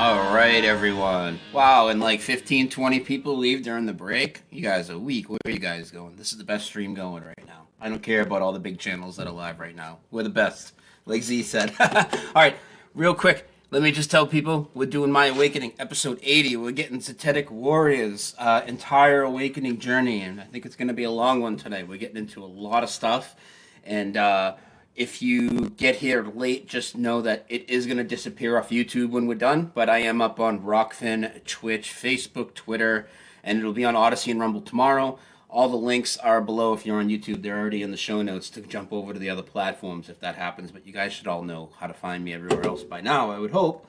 All right, everyone. Wow, and like 15, 20 people leave during the break. You guys are weak. Where are you guys going? This is the best stream going right now. I don't care about all the big channels that are live right now. We're the best, like Z said. All right, real quick. Let me just tell people we're doing My Awakening, episode 80. We're getting Zetetic Warriors' entire awakening journey, and I think it's going to be a long one tonight. We're getting into a lot of stuff, and if you get here late, just know that it is going to disappear off YouTube when we're done. But I am up on Rockfin, Twitch, Facebook, Twitter, and it'll be on Odyssey and Rumble tomorrow. All the links are below if you're on YouTube. They're already in the show notes to jump over to the other platforms if that happens. But you guys should all know how to find me everywhere else by now, I would hope.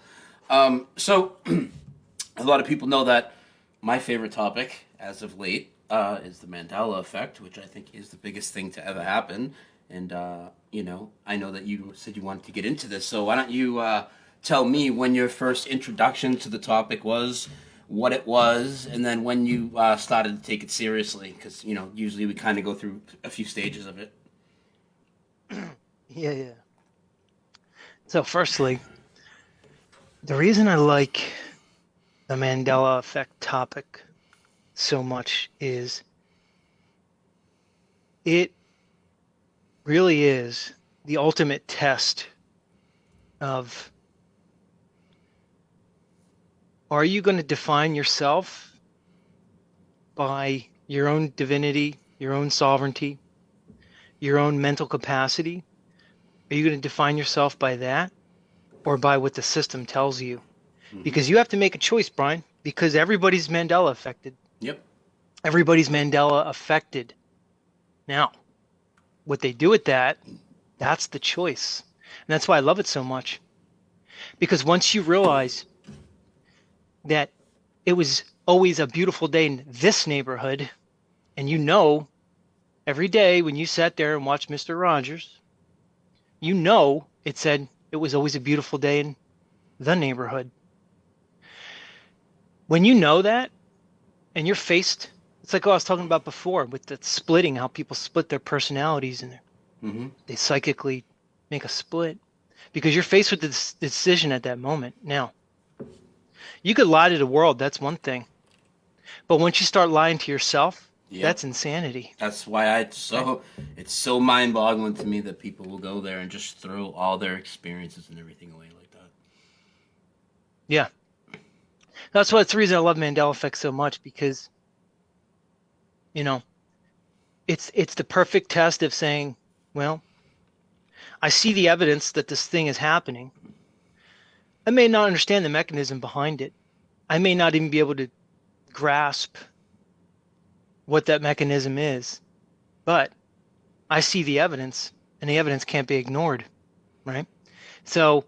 So a lot of people know that my favorite topic as of late is the Mandela effect, which I think is the biggest thing to ever happen. And, I know that you said you wanted to get into this. So why don't you tell me when your first introduction to the topic was, what it was, and then when you started to take it seriously? Because, usually we kind of go through a few stages of it. Yeah. So firstly, the reason I like the Mandela effect topic so much is it really is the ultimate test of, are you going to define yourself by your own divinity, your own sovereignty, your own mental capacity? Are you going to define yourself by that, or by what the system tells you? Mm-hmm. Because you have to make a choice, Brian, because everybody's Mandela affected. Yep. Everybody's Mandela affected. Now, what they do with that, that's the choice. And that's why I love it so much. Because once you realize that it was always a beautiful day in this neighborhood, and every day when you sat there and watched Mr. Rogers, it said it was always a beautiful day in the neighborhood. When you know that, and you're faced, it's like what I was talking about before with the splitting, how people split their personalities and they psychically make a split, because you're faced with this decision at that moment. Now, you could lie to the world, that's one thing. But once you start lying to yourself, that's insanity. That's why it's so mind-boggling to me that people will go there and just throw all their experiences and everything away like that. Yeah. That's the reason I love Mandela effect so much, because it's the perfect test of saying, well, I see the evidence that this thing is happening. I may not understand the mechanism behind it. I may not even be able to grasp what that mechanism is, but I see the evidence, and the evidence can't be ignored, right? So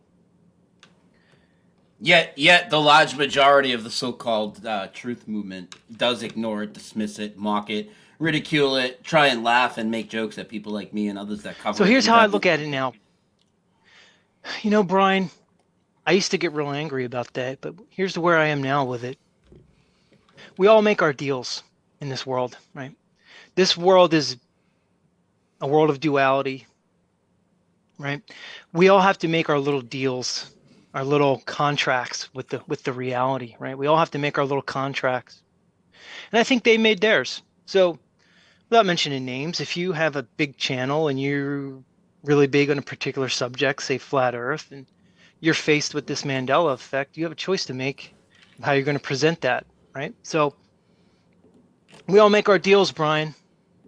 Yet the large majority of the so-called truth movement does ignore it, dismiss it, mock it, ridicule it, try and laugh and make jokes at people like me and others that cover it. So here's how I look at it now. Brian, I used to get real angry about that, but here's where I am now with it. We all make our deals in this world, right? This world is a world of duality, right? We all have to make our little deals, our little contracts with the reality, right? We all have to make our little contracts. And I think they made theirs. So without mentioning names, if you have a big channel and you're really big on a particular subject, say flat Earth, and you're faced with this Mandela effect, you have a choice to make of how you're going to present that, right? So we all make our deals, Brian.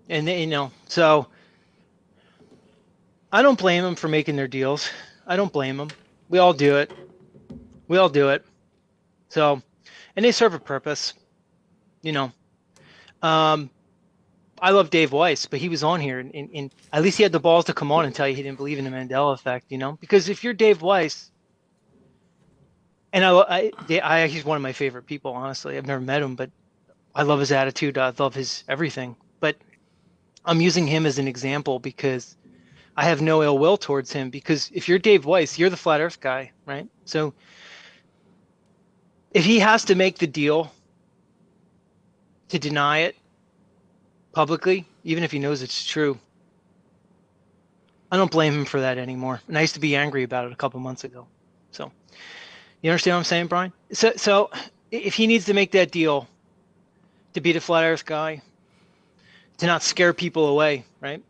And, so I don't blame them for making their deals. I don't blame them. We all do it. So, and they serve a purpose, I love Dave Weiss, but he was on here, and at least he had the balls to come on and tell you he didn't believe in the Mandela effect, because if you're Dave Weiss, and he's one of my favorite people, honestly. I've never met him, but I love his attitude. I love his everything. But I'm using him as an example because I have no ill will towards him, because if you're Dave Weiss, you're the flat Earth guy, right? So if he has to make the deal to deny it publicly, even if he knows it's true, I don't blame him for that anymore. And I used to be angry about it a couple months ago. So, You understand what I'm saying, Brian? So if he needs to make that deal to be the flat Earth guy, to not scare people away, right?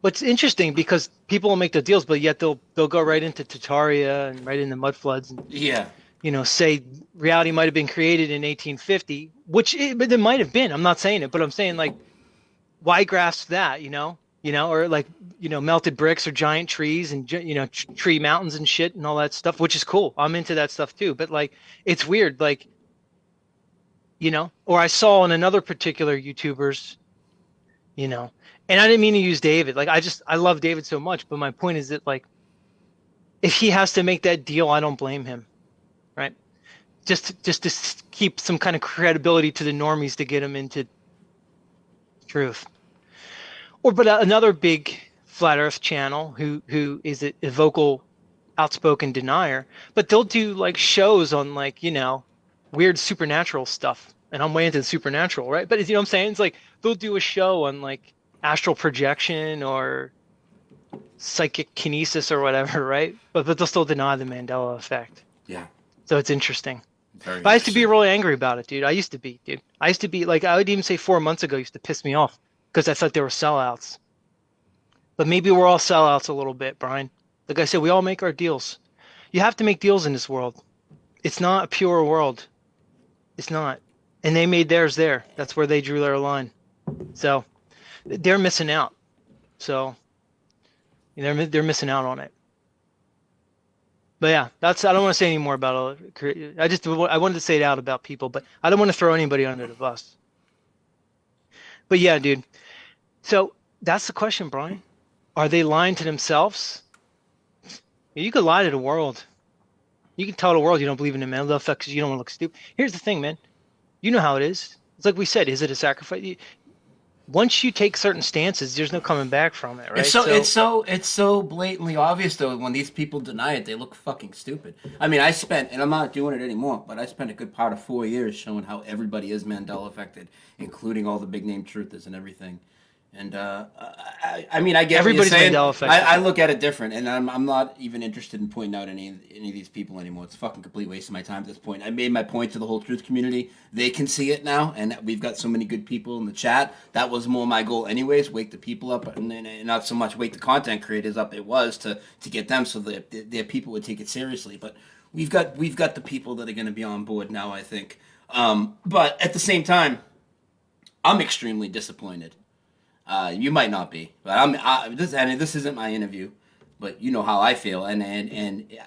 But it's interesting because people will make the deals, but yet they'll go right into Tartaria and right into mud floods and Yeah. say reality might have been created in 1850, but it might have been. I'm not saying it, but I'm saying like why grasp that, or like melted bricks or giant trees and tree mountains and shit and all that stuff, which is cool. I'm into that stuff too, but like it's weird, like or I saw in another particular YouTubers, you know, and I didn't mean to use David. Like I love David so much, but my point is that like if he has to make that deal, I don't blame him, right? Just to keep some kind of credibility to the normies to get him into truth. But another big flat Earth channel who is a vocal, outspoken denier, but they'll do like shows on like weird supernatural stuff, and I'm way into the supernatural, right? But you know what I'm saying? It's like they'll do a show on like astral projection or psychic kinesis or whatever, right? But they'll still deny the Mandela effect. Yeah. So it's interesting. Very But I used to be interesting. really angry about it, dude. I used to be, dude. I used to be like, I would even say 4 months ago used to piss me off because I thought they were sellouts. But maybe we're all sellouts a little bit, Brian. Like I said, we all make our deals. You have to make deals in this world. It's not a pure world. It's not. And they made theirs there. That's where they drew their line. So they're missing out. So they're missing out on it. But yeah, I don't want to say any more about it. I wanted to say it out about people, but I don't want to throw anybody under the bus. But yeah, dude. So that's the question, Brian. Are they lying to themselves? You could lie to the world. You can tell the world you don't believe in the Mandela effect because you don't want to look stupid. Here's the thing, man. You know how it is. It's like we said, is it a sacrifice? Once you take certain stances, there's no coming back from it, It's right? so it's So so it's so blatantly obvious though when these people deny it, they look fucking stupid. I mean, I spent and I'm not doing it anymore, but I spent a good part of 4 years showing how everybody is Mandela affected, including all the big name truthers and everything. And I mean, I get what you're everybody's saying. Mandela I affected. look at it different, and I'm not even interested in pointing out any of these people anymore. It's a fucking complete waste of my time at this point. I made my point to the whole truth community. They can see it now, and we've got so many good people in the chat. That was more my goal, anyways. Wake the people up, and not so much wake the content creators up. It was to get them so that their people would take it seriously. But we've got the people that are going to be on board now. I think. But at the same time, I'm extremely disappointed. You might not be, but this isn't my interview, but you know how I feel, and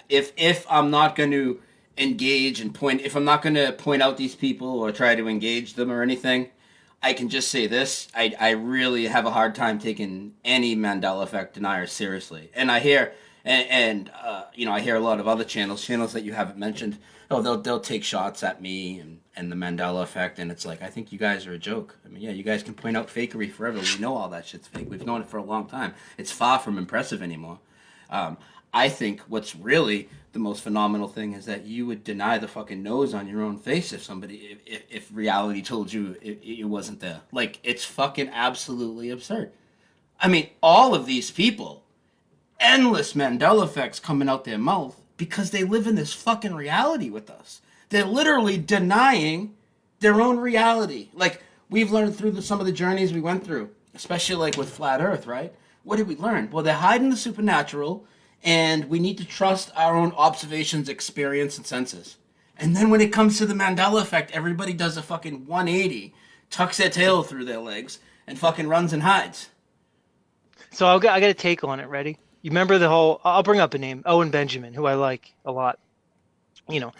if I'm not going to engage and if I'm not going to point out these people or try to engage them or anything, I can just say this: I really have a hard time taking any Mandela effect deniers seriously, and I hear I hear a lot of other channels that you haven't mentioned. Oh, they'll take shots at me and the Mandela effect, and it's like I think you guys are a joke. I mean, yeah, you guys can point out fakery forever. We know all that shit's fake. We've known it for a long time. It's far from impressive anymore. Um, I think what's really the most phenomenal thing is that you would deny the fucking nose on your own face if reality told you it wasn't there. Like it's fucking absolutely absurd. I mean, all of these people, endless Mandela effects coming out their mouth because they live in this fucking reality with us. They're literally denying their own reality. Like we've learned through some of the journeys we went through, especially like with flat Earth, right? What did we learn? Well, they're hiding the supernatural, and we need to trust our own observations, experience, and senses. And then when it comes to the Mandela effect, everybody does a fucking 180, tucks their tail through their legs, and fucking runs and hides. So I got a take on it. Ready? You remember the whole? I'll bring up a name, Owen Benjamin, who I like a lot. You know,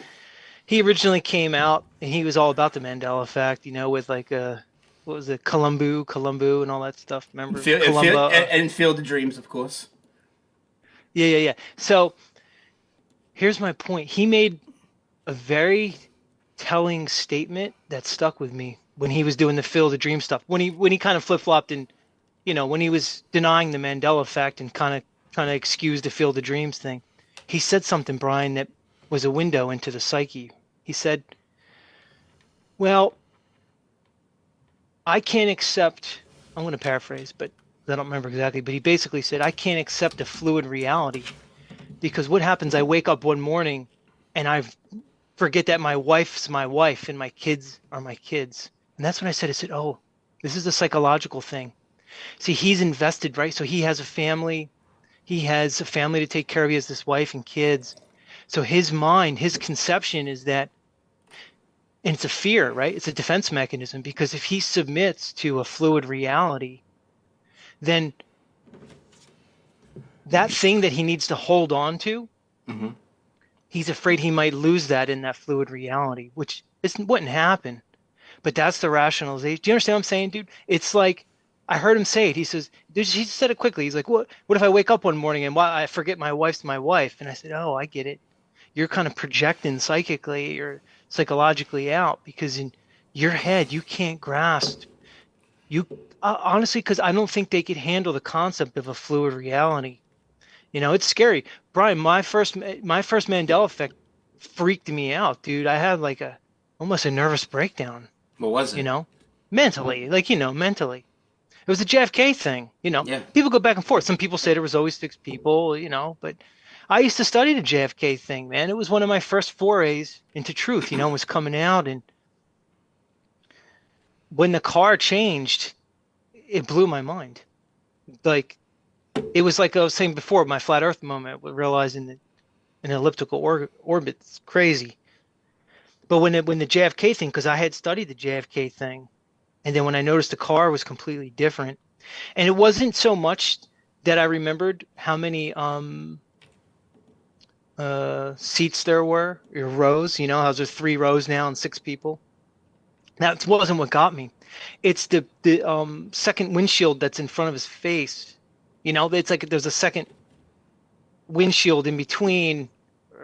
he originally came out and he was all about the Mandela effect. With like what was it, Columbu, and all that stuff. Remember Columba? And Field of Dreams, of course. Yeah. So here's my point. He made a very telling statement that stuck with me when he was doing the Field of Dream stuff. When he kind of flip flopped and when he was denying the Mandela effect and kind of excused the Field of Dreams thing, he said something, Brian, that was a window into the psyche. He said, "Well, I can't accept." I'm going to paraphrase, but I don't remember exactly. But he basically said, "I can't accept a fluid reality because what happens? I wake up one morning, and forget that my wife's my wife and my kids are my kids. And that's when I said, oh, this is a psychological thing. See, he's invested, right? So he has a family. He has a family to take care of. He has this wife and kids. So his mind, his conception is that, and it's a fear, right? It's a defense mechanism because if he submits to a fluid reality, then that thing that he needs to hold on to, Mm-hmm. he's afraid he might lose that in that fluid reality, which wouldn't happen. But that's the rationalization. Do you understand what I'm saying, dude? It's like I heard him say it. He says, he said it quickly. He's like, what if I wake up one morning and I forget my wife's my wife? And I said, oh, I get it. You're kind of projecting psychically or psychologically out because in your head you can't grasp you honestly because I don't think they could handle the concept of a fluid reality. It's scary. Brian, my first Mandela effect freaked me out, dude. I had like a almost a nervous breakdown, What was you it? know, mentally, like, mentally. It was a JFK thing. Yeah. People go back and forth. Some people say there was always fixed people, but I used to study the JFK thing, man. It was one of my first forays into truth, was coming out. And when the car changed, it blew my mind. Like, it was like I was saying before, my flat Earth moment, with realizing that an elliptical orbit's crazy. But when the JFK thing, because I had studied the JFK thing, and then when I noticed the car was completely different, and it wasn't so much that I remembered how many seats there were, or rows, how there's 3 rows now and 6 people. That wasn't what got me. It's the second windshield that's in front of his face. It's like there's a second windshield in between,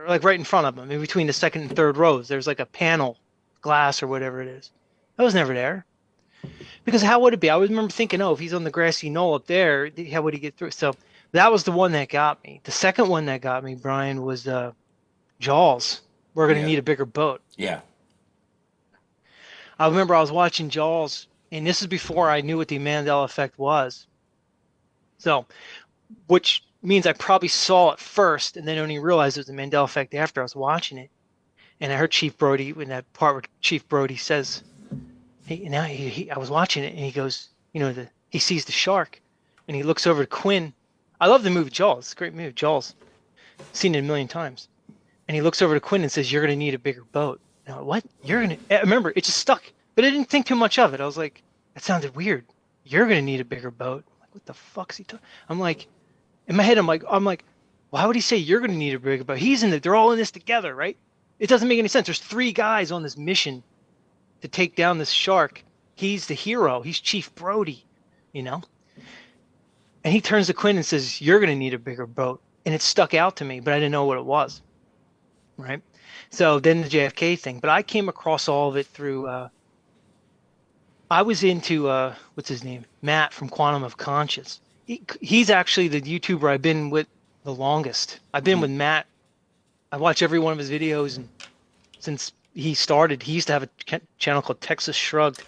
like right in front of him, in between the second and third rows. There's like a panel, glass or whatever it is. That was never there. Because how would it be? I would remember thinking, oh, if he's on the grassy knoll up there, how would he get through? So that was the one that got me. The second one that got me, Brian, was Jaws. We're going to Yeah. need a bigger boat. Yeah. I remember I was watching Jaws, and this is before I knew what the Mandela effect was. So, which means I probably saw it first and then only realized it was the Mandela effect after I was watching it. And I heard Chief Brody, in that part where Chief Brody says, I was watching it, and he goes, he sees the shark, and he looks over to Quinn. I love the movie Jaws. It's a great movie, Jaws. Seen it a million times. And he looks over to Quinn and says, "You're going to need a bigger boat." And I went, "What? You're going to?" Remember, it just stuck, but I didn't think too much of it. I was like, "That sounded weird. You're going to need a bigger boat." I'm like, what the fuck's he talking? I'm like, in my head, I'm like, why would he say you're going to need a bigger boat? He's in it. They're all in this together, right? It doesn't make any sense. There's 3 guys on this mission to take down this shark. He's the hero. He's Chief Brody, you know? And he turns to Quinn and says, "You're going to need a bigger boat." And it stuck out to me, but I didn't know what it was, right? So then the JFK thing. But I came across all of it through, I was into, what's his name? Matt from Quantum of Conscious. He's actually the YouTuber I've been with the longest. I've been with Matt. I watch every one of his videos, and since he started, he used to have a channel called Texas Shrugged.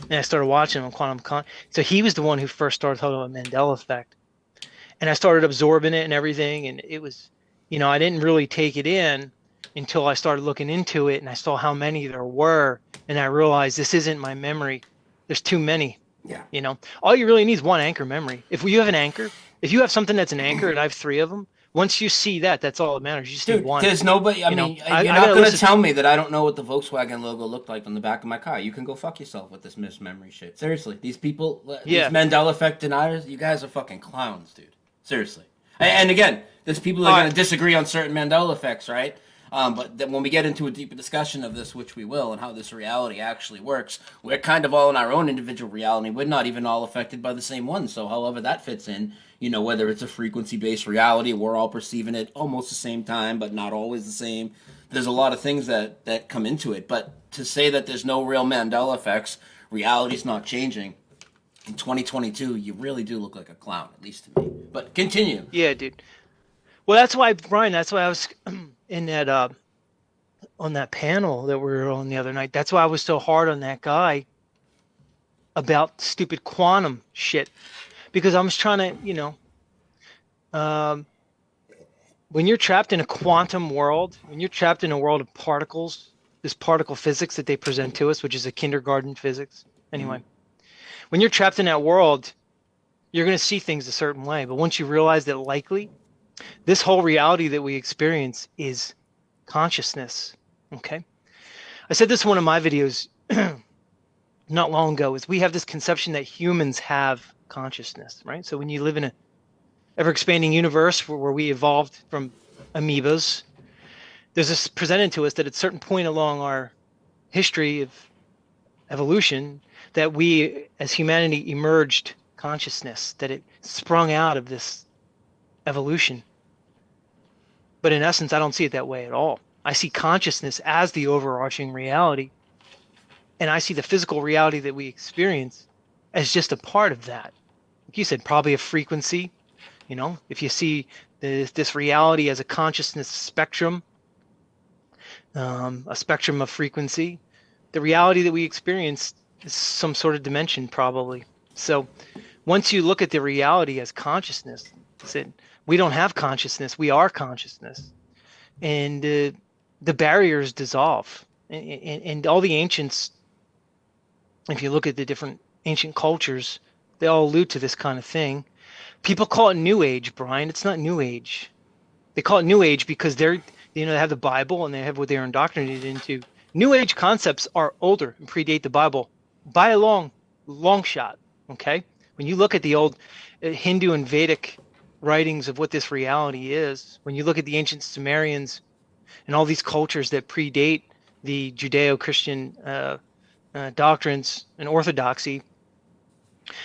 And I started watching him on Quantum Con. So he was the one who first started talking about Mandela effect. And I started absorbing it and everything. And it was, I didn't really take it in until I started looking into it and I saw how many there were. And I realized this isn't my memory. There's too many. Yeah. All you really need is one anchor memory. If you have an anchor, if you have something that's an anchor, and I have 3 of them, once you see that, that's all that matters. You just need one. There's nobody. I mean, I you're gotta not going to listen tell me that I don't know what the Volkswagen logo looked like on the back of my car. You can go fuck yourself with this mismemory shit. Seriously, these people, Yeah. these Mandela effect deniers, you guys are fucking clowns, dude. Seriously. And again, there's people that are going to disagree on certain Mandela effects, right? But then when we get into a deeper discussion of this, which we will, and how this reality actually works, we're kind of all in our own individual reality. We're not even all affected by the same one. So however that fits in, whether it's a frequency-based reality, we're all perceiving it almost the same time, but not always the same. There's a lot of things that come into it. But to say that there's no real Mandela effects, reality's not changing, in 2022, you really do look like a clown, at least to me. But continue. Yeah, dude. Well, that's why, Brian, that's why I was in that on that panel that we were on the other night. That's why I was so hard on that guy about stupid quantum shit. Because I was trying to, when you're trapped in a quantum world, when you're trapped in a world of particles, this particle physics that they present to us, which is a kindergarten physics. Mm-hmm. Anyway, when you're trapped in that world, you're going to see things a certain way. But once you realize that likely this whole reality that we experience is consciousness. Okay. I said this in one of my videos not long ago, is we have this conception that humans have consciousness, right? So when you live in a ever expanding universe where we evolved from amoebas, there's this presented to us that at a certain point along our history of evolution, that we as humanity emerged consciousness, that it sprung out of this evolution. But in essence, I don't see it that way at all. I see consciousness as the overarching reality, and I see the physical reality that we experience as just a part of that. Like you said, probably a frequency. You know, if you see this reality as a consciousness spectrum, a spectrum of frequency, the reality that we experience is some sort of dimension, probably. So once you look at the reality as consciousness, we don't have consciousness, we are consciousness. And the barriers dissolve. And all the ancients, if you look at the different ancient cultures, they all allude to this kind of thing. People call it New Age, Brian. It's not New Age. They call it New Age because they have the Bible and they have what they're indoctrinated into. New Age concepts are older and predate the Bible by a long shot. Okay, when you look at the old Hindu and Vedic writings of what this reality is, when you look at the ancient Sumerians and all these cultures that predate the Judeo-Christian doctrines and orthodoxy,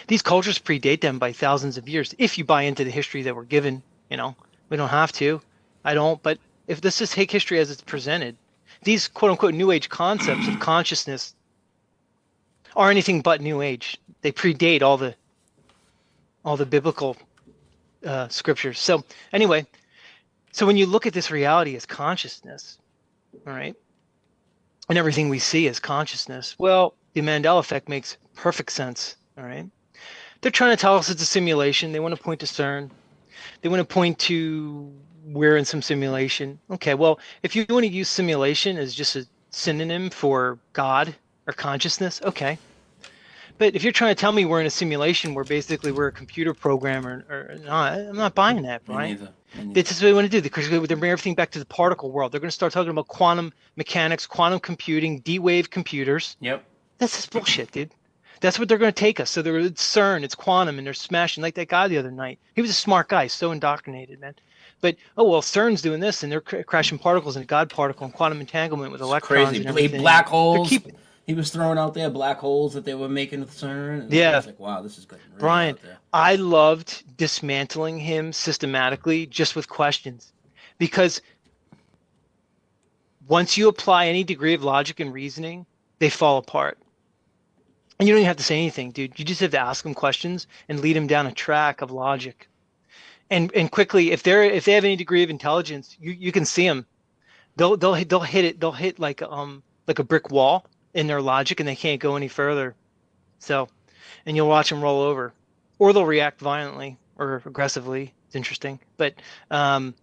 these cultures predate them by thousands of years. If you buy into the history that we're given, we don't have to. I don't. But if this is take history as it's presented, these quote unquote New Age concepts of consciousness are anything but New Age. They predate all the biblical scriptures. So anyway, so when you look at this reality as consciousness, all right, and everything we see as consciousness, well, the Mandela effect makes perfect sense. All right. They're trying to tell us it's a simulation. They want to point to CERN. They want to point to we're in some simulation. Okay, well, if you want to use simulation as just a synonym for God or consciousness, okay. But if you're trying to tell me we're in a simulation where basically we're a computer program or not, I'm not buying that, Brian. Me neither. This is what they want to do because they bring everything back to the particle world. They're going to start talking about quantum mechanics, quantum computing, D-wave computers. Yep. That's just bullshit, dude. That's what they're going to take us. So it's CERN, it's quantum, and they're smashing like that guy the other night. He was a smart guy, so indoctrinated, man. But CERN's doing this, and they're crashing particles in a God particle and quantum entanglement with electrons crazy. and everything. Black holes. He was throwing out there black holes that they were making with CERN. And yeah. I was like, wow, this is good. Really Brian, out there. I loved dismantling him systematically just with questions, because once you apply any degree of logic and reasoning, they fall apart. And you don't even have to say anything, dude. You just have to ask them questions and lead them down a track of logic. And quickly, if they have any degree of intelligence, you can see them. They'll hit it. They'll hit like a brick wall in their logic, and they can't go any further. So, and you'll watch them roll over, or they'll react violently or aggressively. It's interesting, but what the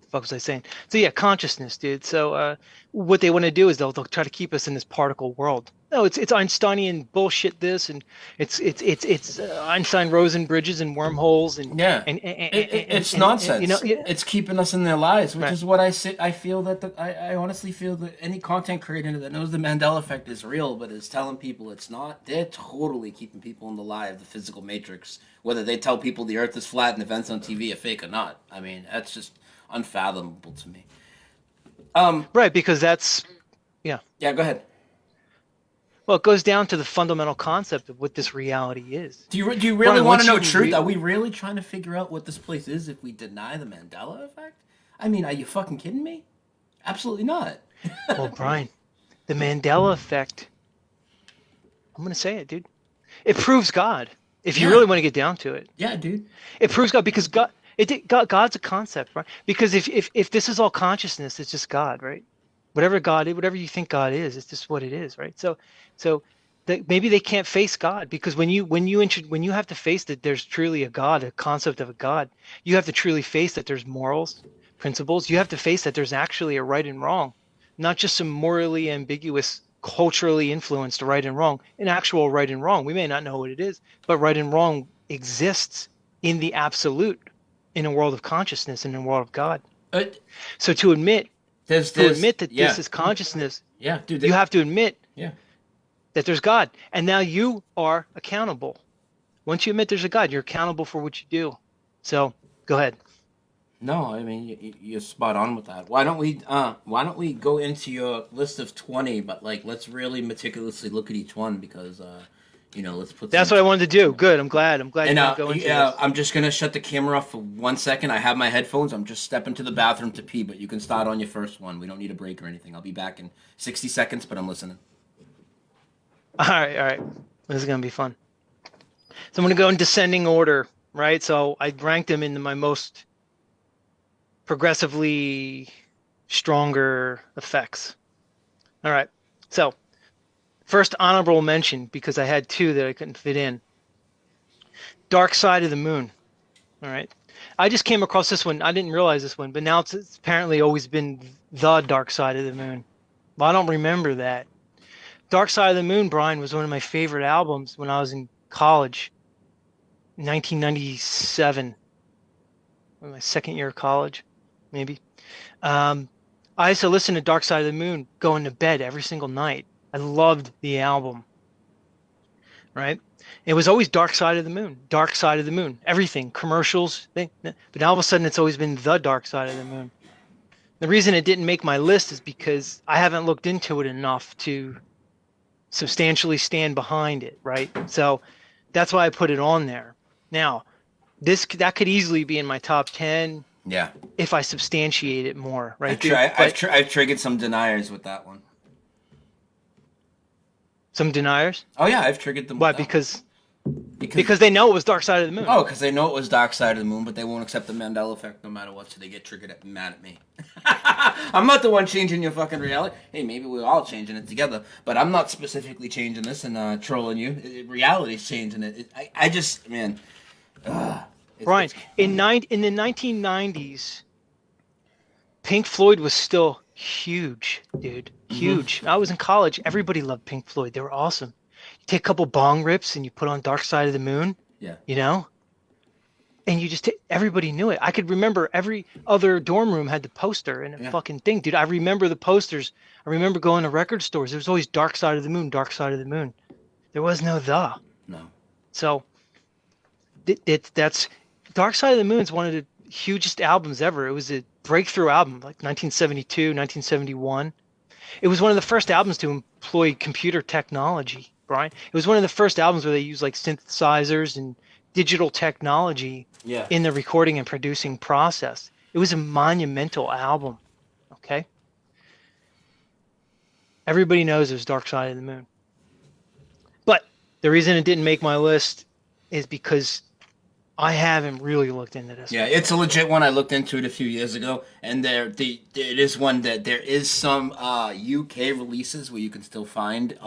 fuck was I saying? So yeah, consciousness, dude. So what they want to do is they'll try to keep us in this particle world. No, it's Einsteinian bullshit. This and it's Einstein-Rosen bridges and wormholes and yeah, and it's nonsense. It's keeping us in their lives, which is what I say. I feel that I honestly feel that any content creator that knows the Mandela effect is real, but is telling people it's not, they're totally keeping people in the lie of the physical matrix. Whether they tell people the Earth is flat and events on TV are fake or not, I mean that's just unfathomable to me. Right, because that's yeah. Go ahead. Well, it goes down to the fundamental concept of what this reality is. Do you really want to know truth? Are we really trying to figure out what this place is if we deny the Mandela effect? I mean, are you fucking kidding me? Absolutely not. Well, Brian, the Mandela effect, I'm going to say it, dude. It proves God, if you really want to get down to it. Yeah, dude. It proves God because God's a concept, right? Because if this is all consciousness, it's just God, right? Whatever you think God is, it's just what it is, right? So maybe they can't face God, because when you have to face that there's truly a God, a concept of a God, you have to truly face that there's morals, principles. You have to face that there's actually a right and wrong, not just some morally ambiguous, culturally influenced right and wrong, an actual right and wrong. We may not know what it is, but right and wrong exists in the absolute, in a world of consciousness, in a world of God. Uh, So to there's admit that yeah, this is consciousness, yeah, dude. you have to admit Yeah. that there's God. And now you are accountable. Once you admit there's a God, you're accountable for what you do. So go ahead. No, I mean you're spot on with that. Why don't we go into your list of 20, but like let's really meticulously look at each one because let's put That's some. what I wanted to do. Good. I'm glad. I'm glad And you want to go into this. I'm just gonna shut the camera off for 1 second. I have my headphones. I'm just stepping to the bathroom to pee, but you can start on your first one. We don't need a break or anything. I'll be back in 60 seconds, but I'm listening. All right. All right. This is going to be fun. So I'm going to go in descending order, right? So I ranked them into my most progressively stronger effects. All right. So first honorable mention, because I had two that I couldn't fit in. Dark Side of the Moon. All right. I just came across this one. I didn't realize this one, but now it's apparently always been the Dark Side of the Moon. Well, I don't remember that. Dark Side of the Moon, Brian, was one of my favorite albums when I was in college, 1997, my second year of college, maybe. Um, I used to listen to Dark Side of the Moon going to bed every single night. I loved the album, right? It was always Dark Side of the Moon, Dark Side of the Moon, everything, commercials, thing. But now all of a sudden it's always been the Dark Side of the Moon. The reason it didn't make my list is because I haven't looked into it enough to substantially stand behind it, right? So that's why I put it on there. Now, that could easily be in my top 10 Yeah, if I substantiate it more, I've right, dude? tried. But I've triggered some deniers with that one. some deniers. Oh yeah, I've triggered them with Why? that one because Because they know it was Dark Side of the Moon. oh, because they know it was Dark Side of the Moon, but they won't accept the Mandela effect no matter what, so they get triggered mad at me. I'm not the one changing your fucking reality. Hey, maybe we're all changing it together, but I'm not specifically changing this and trolling you. Reality's changing it. I just, man. Brian, It's in the 1990s, Pink Floyd was still huge, dude. hmm Huge. I was in college. Everybody loved Pink Floyd. They were awesome. You take a couple bong rips and you put on Dark Side of the Moon, yeah. you know? And you just everybody knew it. I could remember every other dorm room had the poster and a Yeah. fucking thing, dude. I remember the posters. I remember going to record stores. There was always Dark Side of the Moon, Dark Side of the Moon. There was no the. No. So that's Dark Side of the Moon is one of the hugest albums ever. It was a breakthrough album, like 1972, 1971. It was one of the first albums to employ computer technology, Brian. It was one of the first albums where they used like synthesizers and digital technology Yeah. in the recording and producing process. It was a monumental album. Okay. Everybody knows it was Dark Side of the Moon. But the reason it didn't make my list is because I haven't really looked into this. Yeah, it's a legit one. I looked into it a few years ago, and it is one that there is some UK releases where you can still find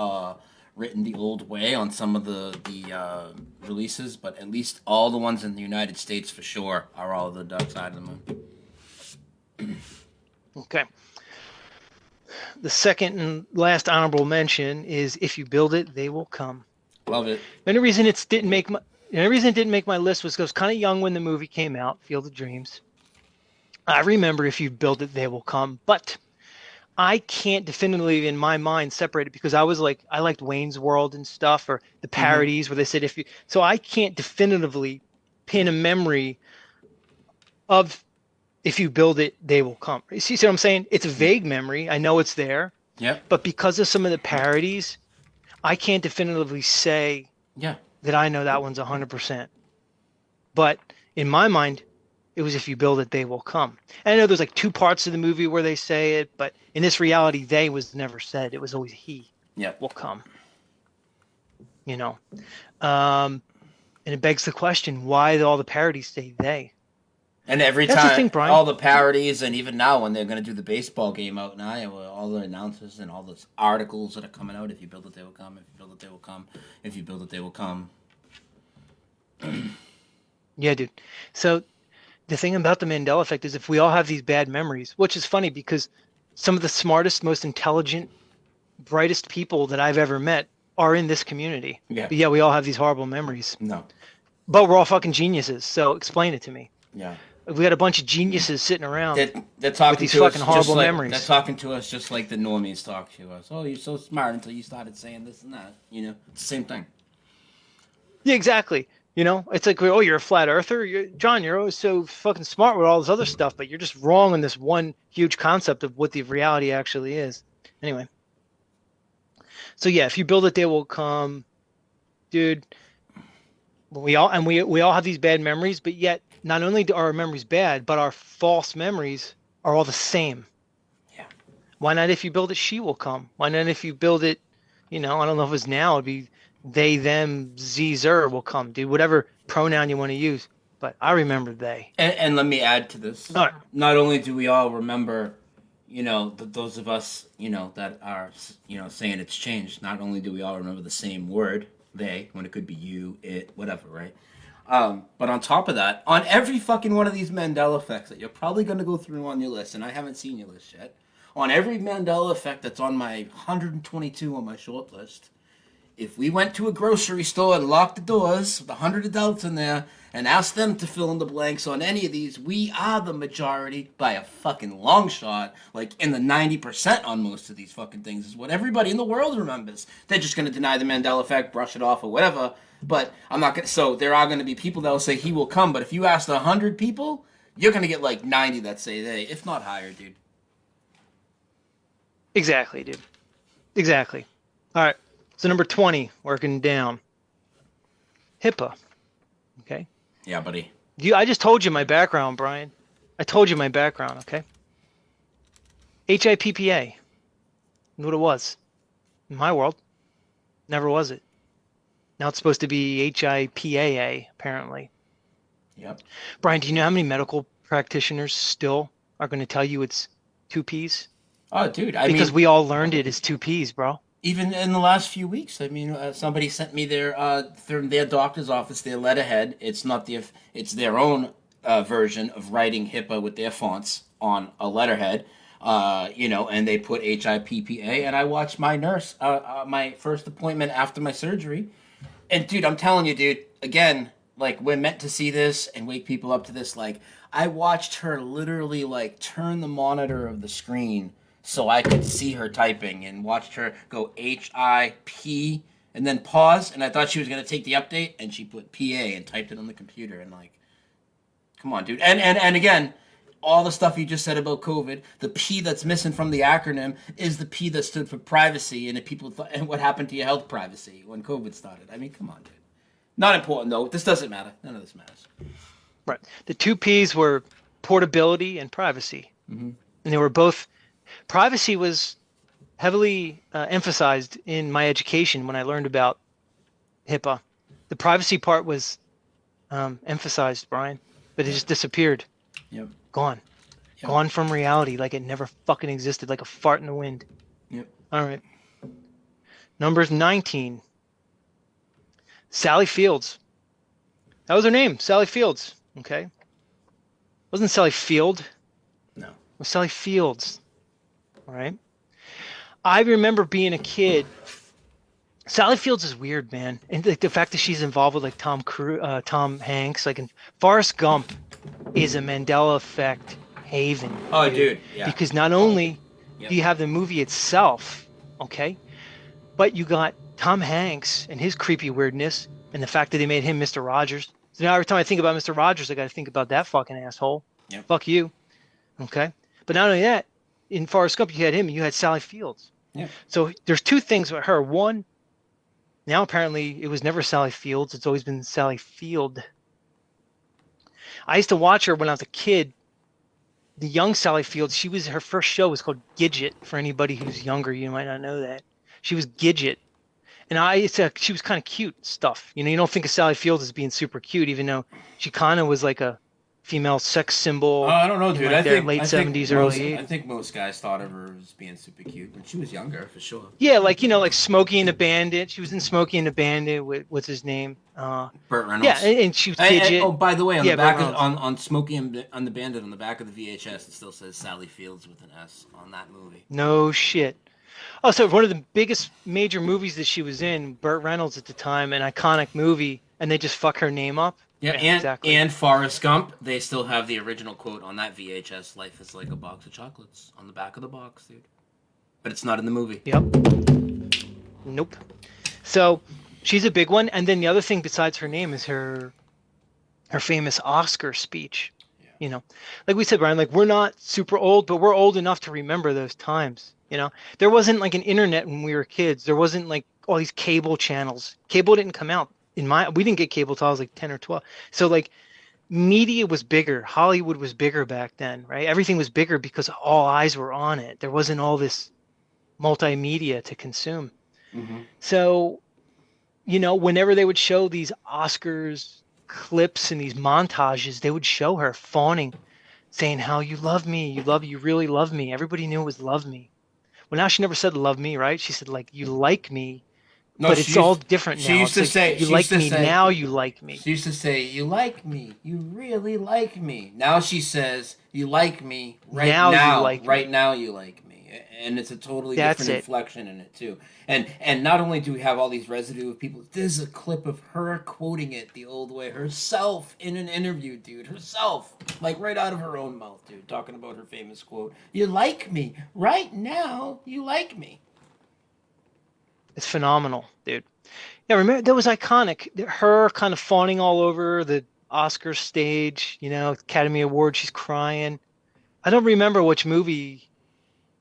written the old way on some of the releases, but at least all the ones in the United States for sure are all the Dark Side of the Moon. Okay. The second and last honorable mention is If You Build It, They Will Come. Love it. The only reason it didn't make my list was because I was kind of young when the movie came out, Field of Dreams. I remember If You Build It, They Will Come, but I can't definitively in my mind separate it because I liked Wayne's World and stuff, or the hmm parodies where they said if you, so I can't definitively pin a memory of If You Build It, They Will Come. You see what I'm saying? It's a vague memory. I know it's there, Yep. but because of some of the parodies, I can't definitively say Yeah. that I know that one's 100%. But in my mind, it was If You Build It, They Will Come. And I know there's like two parts of the movie where they say it, but in this reality, they was never said. It was always he Yep. will come. You know, and it begs the question: why do all the parodies say they? And every That's the time, thing, Brian. all the parodies, and even now when they're going to do the baseball game out in Iowa, all the announcers and all the articles that are coming out, if you build it, they will come. If you build it, they will come. If you build it, they will come. Yeah, dude. So the thing about the Mandela effect is if we all have these bad memories, which is funny because some of the smartest, most intelligent, brightest people that I've ever met are in this community. Yeah. But yeah, we all have these horrible memories. No. But we're all fucking geniuses. So explain it to me. Yeah. We got a bunch of geniuses sitting around They're with talking these to us fucking just horrible like memories. they're talking to us just like the normies talk to us. Oh, you're so smart until you started saying this and that. You know, it's the same thing. Yeah, exactly. You know, it's like, oh, you're a flat earther. John, you're always so fucking smart with all this other stuff, but you're just wrong on this one huge concept of what the reality actually is. Anyway, so yeah, if you build it, they will come, dude. We all have these bad memories, but yet not only are our memories bad, but our false memories are all the same. Yeah. Why not if you build it, she will come? Why not if you build it, you know, I don't know if it's now, it'd be they, them, z, zer will come, dude. Whatever pronoun you want to use. But I remember they. And let me add to this. All right. Not only do we all remember, you know, those of us, you know, that are, you know, saying it's changed. Not only do we all remember the same word, they, when it could be you, it, whatever, right? But on top of that, on every fucking one of these Mandela effects that you're probably going to go through on your list, and I haven't seen your list yet, on every Mandela effect that's on my 122 on my short list, if we went to a grocery store and locked the doors with 100 adults in there and asked them to fill in the blanks on any of these, we are the majority by a fucking long shot, like in the 90% on most of these fucking things, is what everybody in the world remembers. They're just going to deny the Mandela effect, brush it off, or whatever. But I'm not going to. So there are going to be people that will say he will come, but if you ask 100 people, you're going to get like 90 that say they, if not higher, dude. Exactly, dude. Exactly. All right. So number 20, working down. HIPAA. Okay. Yeah, buddy. I just told you my background, Brian. I told you my background, okay? HIPPA. What it was. In my world. Never was it. Now it's supposed to be HIPAA, apparently. Yep. Brian, do you know how many medical practitioners still are going to tell you it's two P's? Oh, dude. Because we all learned it as two P's, bro. Even in the last few weeks, I mean, somebody sent me from their doctor's office their letterhead. It's not it's their own version of writing HIPAA with their fonts on a letterhead. You know, and they put HIPPA. And I watched my nurse, my first appointment after my surgery. And dude, I'm telling you, dude, again, like we're meant to see this and wake people up to this. Like I watched her literally like turn the monitor of the screen so I could see her typing, and watched her go HIP and then pause, and I thought she was gonna take the update, and she put PA and typed it on the computer, and like, come on, dude. And again, all the stuff you just said about COVID, the P that's missing from the acronym is the P that stood for privacy, and people thought, and what happened to your health privacy when COVID started? I mean, come on, dude. Not important though. This doesn't matter. None of this matters. Right. The two P's were portability and privacy. Mm-hmm. And they were both, privacy was heavily emphasized in my education when I learned about HIPAA. The privacy part was emphasized, Brian, but it just disappeared. Yep. Gone. Yep. Gone from reality like it never fucking existed, like a fart in the wind. Yep. All right. Numbers 19. Sally Fields. That was her name, Sally Fields. Okay. Wasn't Sally Field? No. It was Sally Fields. All right. I remember being a kid. Sally Fields is weird, man, and like the fact that she's involved with like Tom Hanks, like in Forrest Gump, is a Mandela effect haven. Oh, dude. Yeah. Because not only Yep. do you have the movie itself, okay, but you got Tom Hanks and his creepy weirdness, and the fact that they made him Mr. Rogers. So now every time I think about Mr. Rogers, I got to think about that fucking asshole. Yep. Fuck you. Okay. But not only that, in Forrest Gump, you had him and you had Sally Fields. Yeah. So there's two things with her. One, now apparently it was never Sally Fields. It's always been Sally Field. I used to watch her when I was a kid. The young Sally Fields, her first show was called Gidget. For anybody who's younger, you might not know that. She was Gidget. And she was kind of cute stuff. You know, you don't think of Sally Fields as being super cute, even though she kind of was like a female sex Oh, symbol I don't know, in dude. like their late 70s, early 80s. I think most guys thought of her as being super cute when she was younger, for sure. Yeah, like like Smokey and the Bandit. She was in Smokey and the Bandit with what's his name? Burt Yeah, Reynolds. and she was Fidget. Oh, by the way, on the Yeah, Burt back of Reynolds. on Smokey and on the Bandit on the back of the VHS, it still says Sally Fields with an S on that movie. No shit. Oh, so one of the biggest major movies that she was in, Burt Reynolds at the time, an iconic movie, and they just fuck her name up. Yeah, Yeah, exactly. and Forrest Gump, they still have the original quote on that VHS. Life is like a box of chocolates on the back of the box, dude. But it's not in the movie. Yep. Nope. So she's a big one, and then the other thing besides her name is her famous Oscar speech. Yeah. Like we said, Brian, like we're not super old, but we're old enough to remember those times. There wasn't like an internet when we were kids. There wasn't like all these cable channels. Cable didn't come out we didn't get cable till I was like 10 or 12. So like media was bigger. Hollywood was bigger back then, right? Everything was bigger because all eyes were on it. There wasn't all this multimedia to consume. Mm-hmm. So, whenever they would show these Oscars clips and these montages, they would show her fawning, saying how you love me, you really love me. Everybody knew it was love me. Well, now she never said love me, right? She said like you like me, No, but it's all different she now. used It's to like say you she like used to me say now, you like me. she used to say you like me, you really like me. Now she says you like me right Now you now, like right me. now you like me, and it's a totally That's different it. inflection in it too. And not only do we have all these residue of people, there's a clip of her quoting it the old way herself in an interview, dude. Herself, like right out of her own mouth, dude, talking about her famous quote: "You like me right now, you like me." It's phenomenal, dude. Yeah, remember that was iconic. Her kind of fawning all over the Oscar stage, Academy Award, she's crying. I don't remember which movie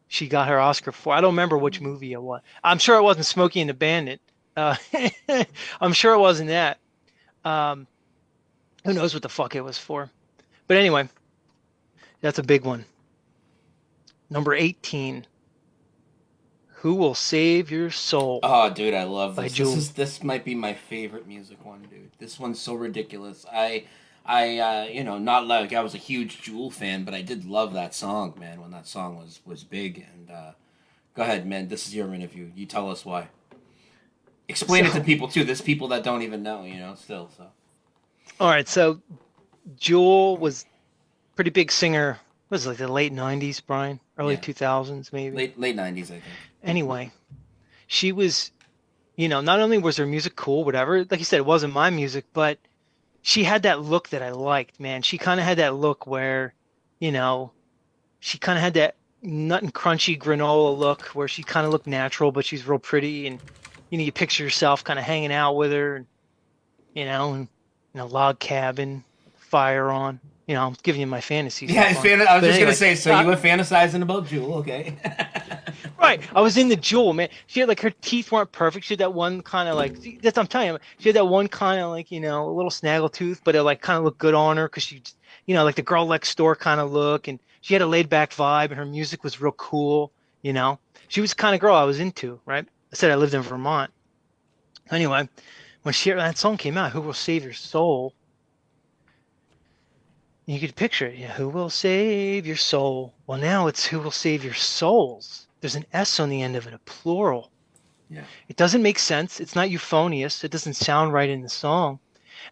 she got her Oscar for. I don't remember which movie it was. I'm sure it wasn't Smokey and the Bandit. Uh, I'm sure it wasn't that. Um, who knows what the fuck it was for? But anyway, that's a big one. Number 18. Who Will Save Your Soul Oh, dude, I love by this. Jewel. This might be my favorite music one, dude. This one's so ridiculous. Not like I was a huge Jewel fan, but I did love that song, man. When that song was big, and go ahead, man. This is your interview. You tell us why. Explain it to So, people too. There's people that don't even know, still. So all right, so Jewel was pretty big singer. What was it, like the late 90s, Brian? Early yeah, 2000s, maybe. late '90s, I think. Anyway, she was, not only was her music cool, whatever, like you said, it wasn't my music, but she had that look that I liked, man. She kind of had that look where, you know, she kind of had that nut and crunchy granola look where she kind of looked natural, but she's real pretty. And, you picture yourself kind of hanging out with her, and, in a log cabin, fire on. I'm giving you my fantasy Yeah, stuff on. I was But just gonna anyway, say. So you were fantasizing about Jewel, okay? right. I was in the Jewel, man. She had like her teeth weren't perfect. She had that one kind of like see, that's what I'm telling you. She had that one kind of like a little snaggle tooth, but it like kind of looked good on her because she, like the girl next door kind of look, and she had a laid back vibe, and her music was real cool. She was the kind of girl I was into. Right. I said I lived in Vermont. Anyway, when that song came out, "Who Will Save Your Soul." You could picture it. Yeah, who will save your soul? Well, now it's who will save your souls. There's an S on the end of it, a plural. Yeah. It doesn't make sense. It's not euphonious. It doesn't sound right in the song.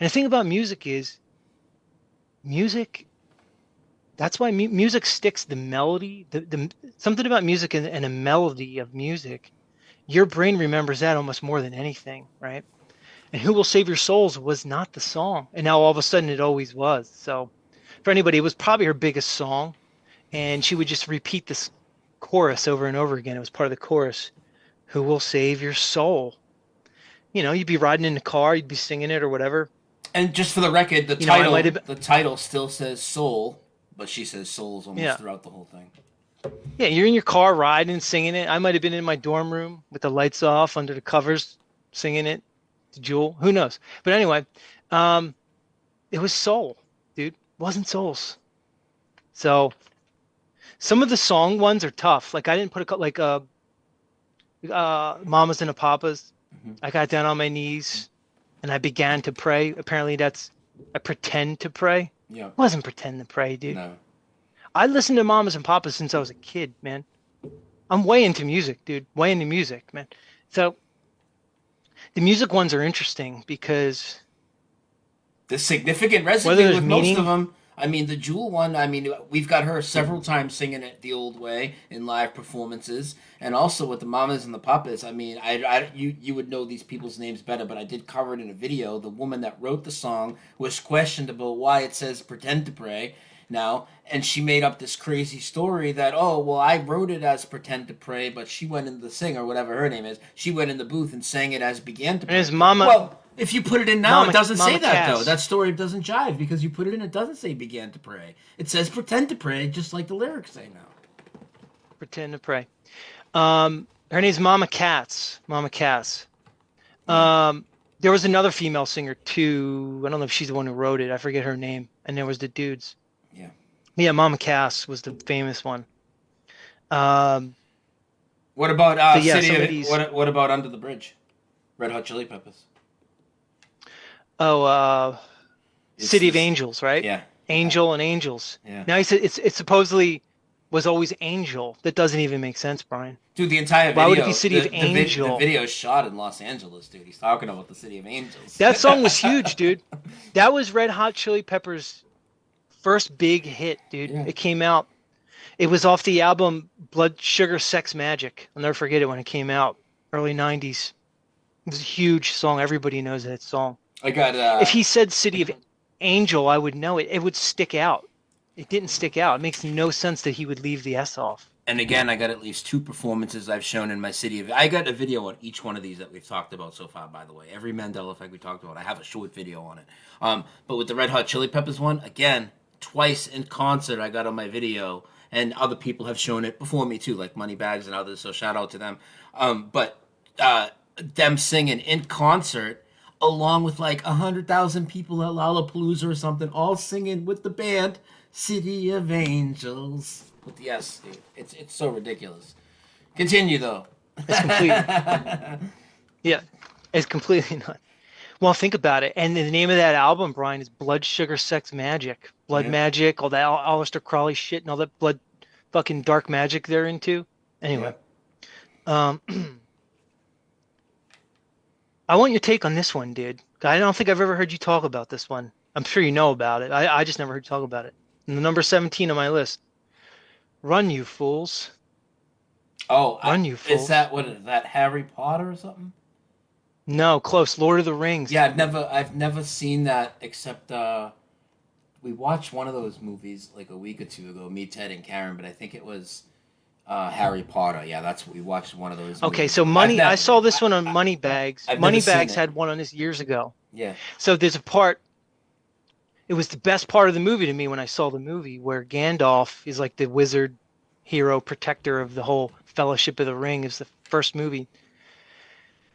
And the thing about music is, music, that's why music sticks. The melody, something about music and a melody of music, your brain remembers that almost more than anything, right? And Who Will Save Your Souls was not the song. And now all of a sudden it always was. So for anybody, it was probably her biggest song. And she would just repeat this chorus over and over again. It was part of the chorus. Who will save your soul? You'd be riding in the car, you'd be singing it or whatever. And just for the record, I might have, the title still says soul, but she says souls almost yeah, throughout the whole thing. yeah. You're in your car riding, singing it. I might have been in my dorm room with the lights off, under the covers, singing it to Jewel. Who knows? But anyway, it was soul, dude. It wasn't souls. So some of the song ones are tough. Like I didn't put Mamas and the Papas. Mm-hmm. I got down on my knees and I began to pray. Apparently I pretend to pray. Yeah. Wasn't Pretend to Pray, dude. No. I listened to Mamas and Papas since I was a kid, man. I'm way into music, dude. Way into music, man. So the music ones are interesting because The significant whether residue there's with most of meaning, them. I mean, the Jewel one. I mean, we've got her several times singing it the old way in live performances, and also with the Mamas and the Papas. I mean, you would know these people's names better, but I did cover it in a video. The woman that wrote the song was questioned about why it says "Pretend to Pray" now, and she made up this crazy story that, oh well, I wrote it as "Pretend to Pray," but she went in the singer, whatever her name is, she went in the booth and sang it as "Began to and Pray." his mama, Well, if you put it in now, it Mama, doesn't say Mama that though. Cass, That story doesn't jive because you put it in. It doesn't say "began to pray." It says "pretend to pray," just like the lyrics say now. Pretend to Pray. Her name's Mama Cass. Mama Cass. Yeah, There was another female singer too. I don't know if she's the one who wrote it. I forget her name. And there was the dudes. yeah. Yeah, Mama Cass was the famous one. Um, What about so yeah, City some of of these. what about Under the Bridge? Red Hot Chili Peppers. Oh, It's City of this. Angels, right? Yeah, yeah, Angel and Angels. yeah. Now he said it's supposedly was always Angel. That doesn't even make sense, Brian. Dude, the entire Why would it be video, City of the Angel? video is shot in Los Angeles, dude. He's talking about the City of Angels. That song was huge, dude. That was Red Hot Chili Peppers' first big hit, dude. Yeah. It came out. It was off the album Blood Sugar Sex Magic. I'll never forget it when it came out, early 90s. It was a huge song. Everybody knows that song. I got If he said City of Angel, I would know it. It would stick out. It didn't stick out. It makes no sense that he would leave the S off. and again, I got at least two performances I've shown in my city of. I got a video on each one of these that we've talked about so far. By the way, every Mandela effect we talked about, I have a short video on it. But with the Red Hot Chili Peppers one, again, twice in concert, I got on my video, and other people have shown it before me too, like Moneybags and others. So shout out to them. But them singing in concert, along with like 100,000 people at Lollapalooza or something, all singing with the band "City of Angels." With the S, dude. It's so ridiculous. Continue though. It's completely, yeah, it's completely not. Well, think about it. And the name of that album, Brian, is Blood Sugar Sex Magic. Blood Yeah, Magic, all that Aleister Crowley shit and all that blood fucking dark magic they're into. yeah. Anyway, um, I want your take on this one, dude. I don't think I've ever heard you talk about this one. I'm sure you know about it. I just never heard you talk about it. And the number 17 on my list. Run, you fools. Oh, Run, you is fools. that what is that Harry Potter or something? No, close. Lord of the Rings. Yeah, I've never seen that except we watched one of those movies like a week or two ago, me, Ted, and Karen. But I think it was Harry Potter. Yeah, that's what we watched one of those Okay, movies. so I've Money, I never, saw this one on Moneybags. I've never seen Moneybags it. had one on this years ago. Yeah, So there's a part, it was the best part of the movie to me when I saw the movie where Gandalf is like the wizard hero protector of the whole Fellowship of the Ring. Is the first movie.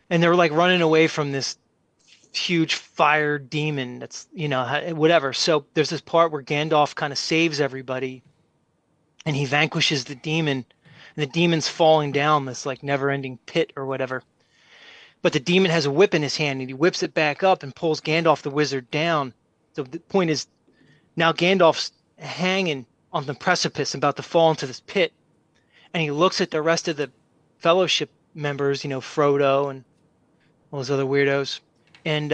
And they were like running away from this huge fire demon that's, whatever. So there's this part where Gandalf kind of saves everybody and he vanquishes the demon. And the demon's falling down this like never-ending pit or whatever. But the demon has a whip in his hand and he whips it back up and pulls Gandalf the wizard down. So the point is now Gandalf's hanging on the precipice about to fall into this pit. And he looks at the rest of the fellowship members, Frodo and all those other weirdos. And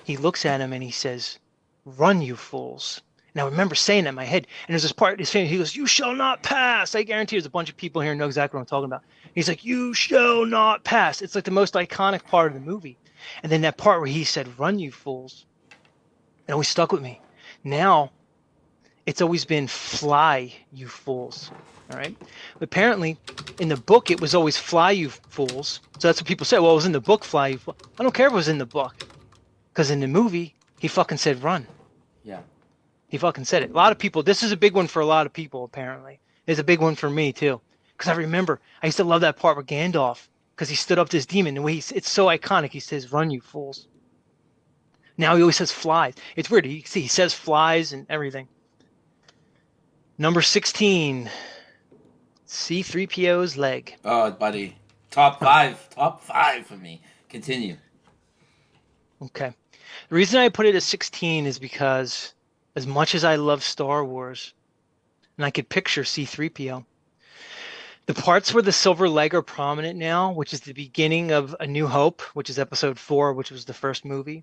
he looks at him and he says, "Run, you fools." And I remember saying that in my head. And there's this part, he goes, "You shall not pass." I guarantee there's a bunch of people here who know exactly what I'm talking about. He's like, "You shall not pass." It's like the most iconic part of the movie. And then that part where he said, "Run, you fools." It always stuck with me. Now, it's always been "Fly, you fools." All right. But apparently, in the book, it was always "Fly, you fools." So that's what people say. Well, it was in the book, "Fly, you fools." I don't care if it was in the book. Because in the movie, he fucking said "run." yeah. He fucking said it. A lot of people, this is a big one for a lot of people, apparently. It's a big one for me, too. Because I remember, I used to love that part with Gandalf. Because he stood up to this demon. The way it's so iconic. He says, "Run, you fools." Now he always says "flies." It's weird. He says "flies" and everything. Number 16. C-3PO's leg. Oh, buddy, top five for me. Continue. Okay. The reason I put it at 16 is because as much as I love Star Wars, and I could picture C-3PO, the parts where the silver leg are prominent now, which is the beginning of A New Hope, which is episode 4, which was the first movie.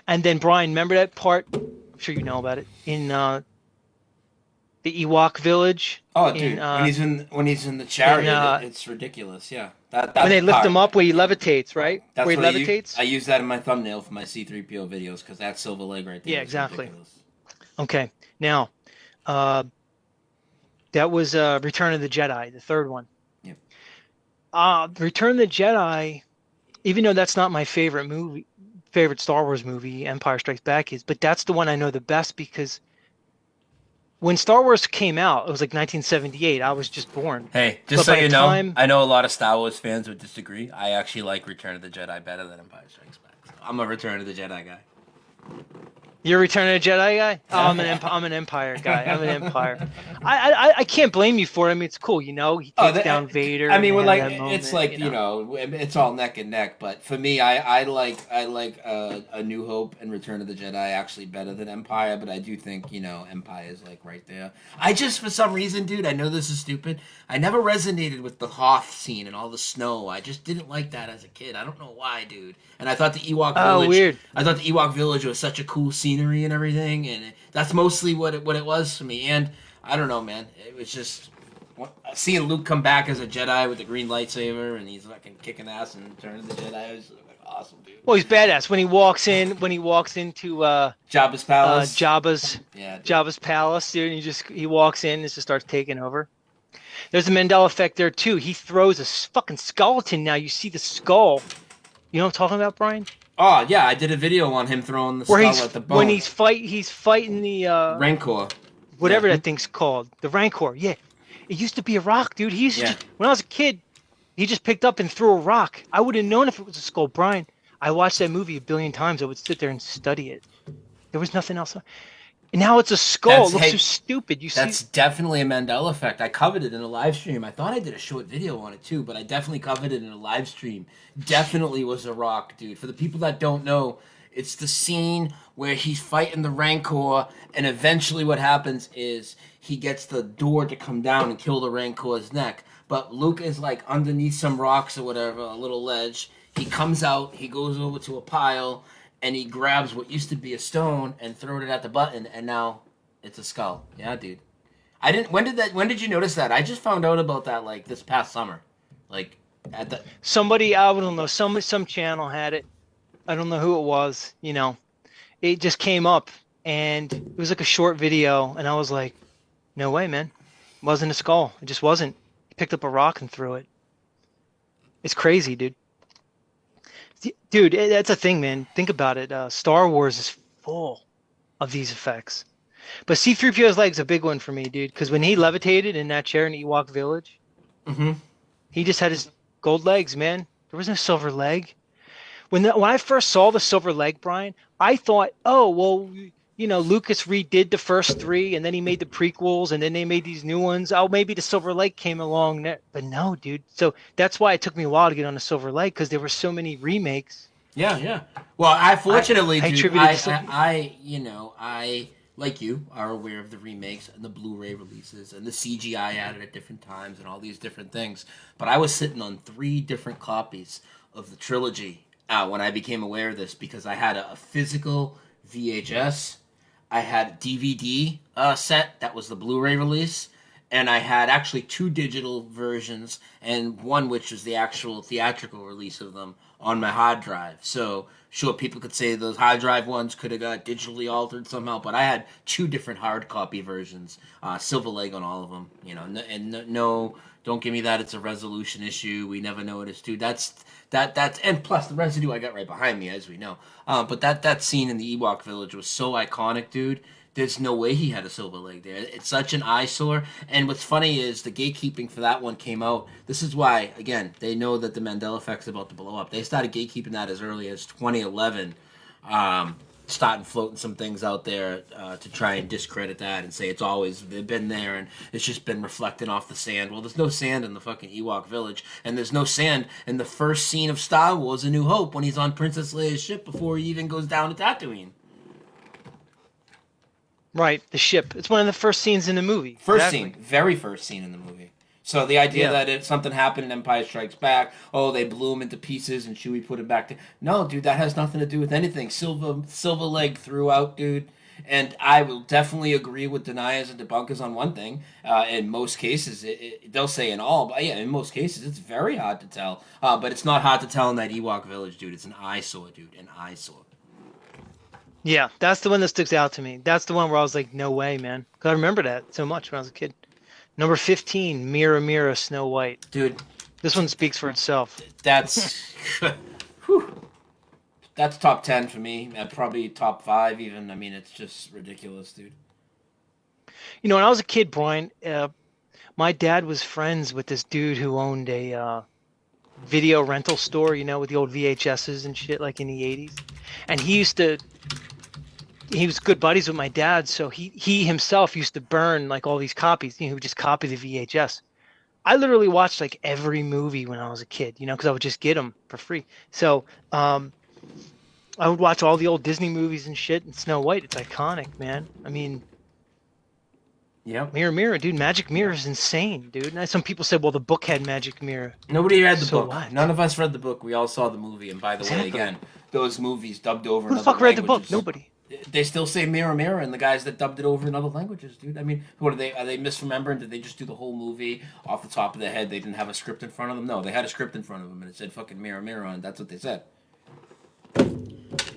And then Brian, remember that part? I'm sure you know about it in the Ewok village Oh, in dude, when he's in the in chariot, it's ridiculous. Yeah, that when that they lift him part. up where he levitates, right? That's Where he what I levitates. use that in my thumbnail for my C3PO videos because that silver leg right there Yeah, is exactly. ridiculous. Okay. Now, uh, that was Return of the Jedi, the third one. Yep. Return of the Jedi, even though that's not my favorite movie, favorite Star Wars movie, Empire Strikes Back is, but that's the one I know the best because when Star Wars came out, it was like 1978. I was just born. Hey, just But so by the you know, time I know a lot of Star Wars fans would disagree. I actually like Return of the Jedi better than Empire Strikes Back. So I'm a Return of the Jedi guy. you're a Return of the Jedi guy? Oh, I'm an Empire guy. I'm an Empire. I can't blame you for it. I mean, it's cool, you know. He Oh, takes down Vader, I and mean, they we're have like that it's moment, like you know. it's all neck and neck. But for me, I like A New Hope and Return of the Jedi actually better than Empire. But I do think Empire is like right there. I just for some reason, dude, I know this is stupid. I never resonated with the Hoth scene and all the snow. I just didn't like that as a kid. I don't know why, dude. And I thought the Ewok Oh, village. weird. I thought the Ewok village was such a cool scenery and everything, and that's mostly what it was for me. And I don't know, man. It was just seeing Luke come back as a Jedi with the green lightsaber, and he's fucking kicking ass and turning the Jedi. Was like awesome, dude. Well, he's badass when he walks in. When he walks into Jabba's palace. Yeah, dude. Jabba's palace, dude. And he walks in and just starts taking over. There's a Mandela effect there too. He throws a fucking skeleton. Now you see the skull. You know what I'm talking about, Brian? Oh yeah, I did a video on him throwing the Where skull at the bone. he's fighting the Rancor. whatever Yeah. that thing's called, the Rancor. Yeah, it used to be a rock, dude. He used to Yeah. when I was a kid, he just picked up and threw a rock. I would have known if it was a skull, Brian. I watched that movie a billion times. I would sit there and study it. There was nothing else. And now it's a skull. It looks so stupid. You see? That's definitely a Mandela effect. I covered it in a live stream. I thought I did a short video on it too, but I definitely covered it in a live stream. Definitely was a rock, dude. For the people that don't know, it's the scene where he's fighting the Rancor, and eventually what happens is he gets the door to come down and kill the Rancor's neck. But Luke is like underneath some rocks or whatever, a little ledge. He comes out, he goes over to a pile, and he grabs what used to be a stone and throws it at the button, and now it's a skull. Yeah, dude. I didn't. When did you notice that? I just found out about that like this past summer, like at the. Somebody, I don't know, some channel had it. I don't know who it was. You know, it just came up, and it was like a short video, and I was like, no way, man. It wasn't a skull. It just wasn't. He picked up a rock and threw it. It's crazy, dude. Dude, that's a thing, man. Think about it. Star Wars is full of these effects. But C-3PO's leg's a big one for me, dude, because when he levitated in that chair in Ewok Village, Mm-hmm. he just had his gold legs, man. There was no silver leg. When I first saw the silver leg, Brian, I thought, oh, well, you know, Lucas redid the first three, and then he made the prequels, and then they made these new ones. Oh, maybe the silver leg came along there. But no, dude. So that's why it took me a while to get on the silver leg, because there were so many remakes. Yeah, yeah. Well, I fortunately, I dude, attributed to silver. I like you are aware of the remakes and the Blu-ray releases and the CGI added at different times and all these different things. But I was sitting on 3 different copies of the trilogy when I became aware of this because I had a physical VHS, I had a DVD set that was the Blu-ray release, and I had actually 2 digital versions and one which was the actual theatrical release of them on my hard drive. So sure, people could say those hard drive ones could have got digitally altered somehow, but I had 2 different hard copy versions, silver leg on all of them. You know, no, don't give me that. It's a resolution issue. We never noticed, dude. That's and plus the residue I got right behind me, as we know. But that scene in the Ewok village was so iconic, dude. There's no way he had a silver leg there. It's such an eyesore. And what's funny is the gatekeeping for that one came out. This is why, again, they know that the Mandela effect's about to blow up. They started gatekeeping that as early as 2011, starting floating some things out there to try and discredit that and say it's always been there and it's just been reflecting off the sand. Well, there's no sand in the fucking Ewok village, and there's no sand in the first scene of Star Wars: A New Hope when he's on Princess Leia's ship before he even goes down to Tatooine. Right, the ship. It's one of the first scenes in the movie. First Exactly. scene, very first scene in the movie. So the idea Yeah. that if something happened in Empire Strikes Back, oh, they blew him into pieces and Chewie put him back to. No, dude, that has nothing to do with anything. Silver leg throughout, dude. And I will definitely agree with deniers and debunkers on one thing. In most cases, they'll say in all, but yeah, in most cases, it's very hard to tell. But it's not hard to tell in that Ewok village, dude. It's an eyesore, dude. An eyesore. Yeah, that's the one that sticks out to me. That's the one where I was like, no way, man. 'Cause I remember that so much when I was a kid. Number 15, Mirror, Mirror, Snow White. Dude, This one speaks for itself. that's. Whew. That's top 10 for me. Probably top 5 even. I mean, it's just ridiculous, dude. You know, when I was a kid, Brian, my dad was friends with this dude who owned a video rental store, you know, with the old VHSs and shit like in the 80s. And he was good buddies with my dad, so he himself used to burn like all these copies. You know, he would just copy the VHS. I literally watched like every movie when I was a kid, you know, because I would just get them for free. So I would watch all the old Disney movies and shit. And Snow White, it's iconic, man. I mean, Yep. Mirror, Mirror, dude, Magic Mirror is insane, dude. And some people said, well, the book had Magic Mirror. Nobody read the So book. what? None of us read the book. We all saw the movie. And by the way, Exactly. again, those movies dubbed over Who in the other fuck read the book? languages. Nobody. They still say mirror, mirror, and the guys that dubbed it over in other languages, dude. I mean, what are they? Are they misremembering? Did they just do the whole movie off the top of their head? They didn't have a script in front of them. No, they had a script in front of them, and it said "fucking mirror, mirror" on. That's what they said.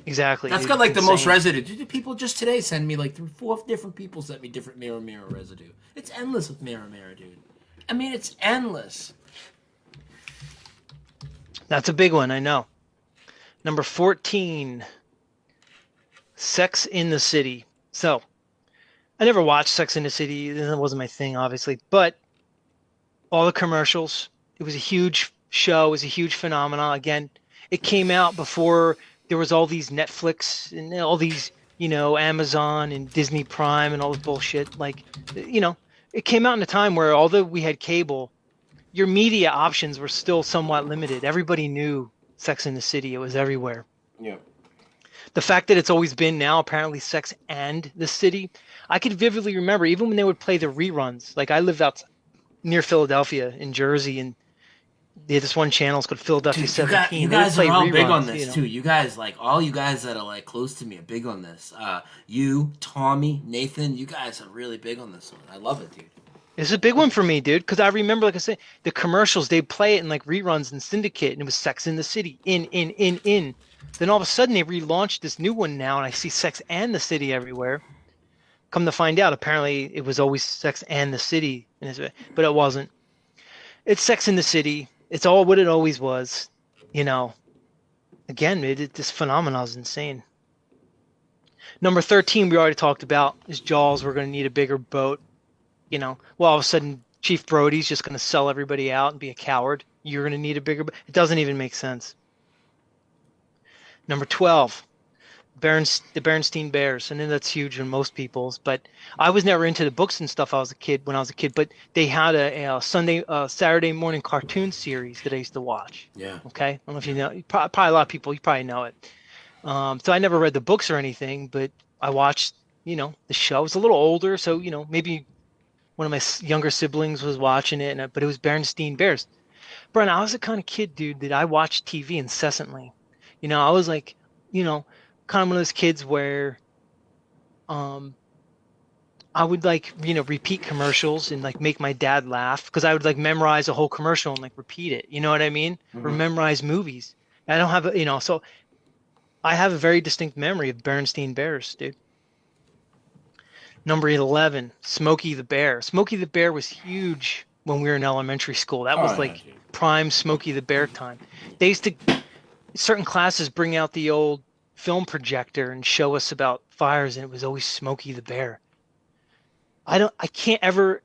Exactly. That's Dude. got like the most Insane. residue. Dude, people just today send me like 4 different people sent me different mirror, mirror residue. It's endless with mirror, mirror, dude. I mean, it's endless. That's a big one, I know. Number 14, Sex in the City. So, I never watched Sex in the City. That wasn't my thing, obviously. But all the commercials, it was a huge show. It was a huge phenomenon. Again, it came out before there was all these Netflix and all these, you know, Amazon and Disney Prime and all this bullshit. Like, you know, it came out in a time where although we had cable, your media options were still somewhat limited. Everybody knew Sex in the City. It was everywhere. Yeah. The fact that it's always been now apparently Sex and the City, I could vividly remember even when they would play the reruns. Like I lived out near Philadelphia in Jersey, and they had this one channel. It's called Philadelphia Dude, 17. you They would guys play are all big on reruns, this you know. too. You guys, like all you guys that are like close to me, are big on this. You, Tommy, Nathan, you guys are really big on this one. I love it, dude. It's a big one for me, dude, because I remember, like I said, the commercials, they'd play it in like reruns and Syndicate, and it was Sex in the City, in. Then all of a sudden they relaunched this new one now, and I see Sex and the City everywhere. Come to find out, apparently it was always Sex and the City, but it wasn't. It's Sex in the City. It's all what it always was. You know, again, this phenomenon is insane. Number 13, we already talked about, is Jaws. We're going to need a bigger boat. You know, well, all of a sudden, Chief Brody's just going to sell everybody out and be a coward. You're going to need a bigger boat. It doesn't even make sense. Number 12, the Bernstein Bears. And then that's huge in most people's, but I was never into the books and stuff when I was a kid, but they had a Saturday morning cartoon series that I used to watch. Yeah. Okay. I don't know if you know, probably a lot of people, you probably know it. So I never read the books or anything, but I watched, you know, the show. I was a little older, so, you know, maybe one of my younger siblings was watching it, but it was Bernstein Bears. Brian, I was the kind of kid, dude, that I watched TV incessantly. You know, I was like, you know, kind of one of those kids where I would like, you know, repeat commercials and like make my dad laugh because I would like memorize a whole commercial and like repeat it. You know what I mean? Or Mm-hmm. memorize movies. I don't have, you know, so I have a very distinct memory of Bernstein Bears, dude. Number 11, Smokey the Bear. Smokey the Bear was huge when we were in elementary school. That was Oh yeah, like dude. prime Smokey the Bear time. They used to, certain classes bring out the old film projector and show us about fires, and it was always Smokey the Bear. I can't ever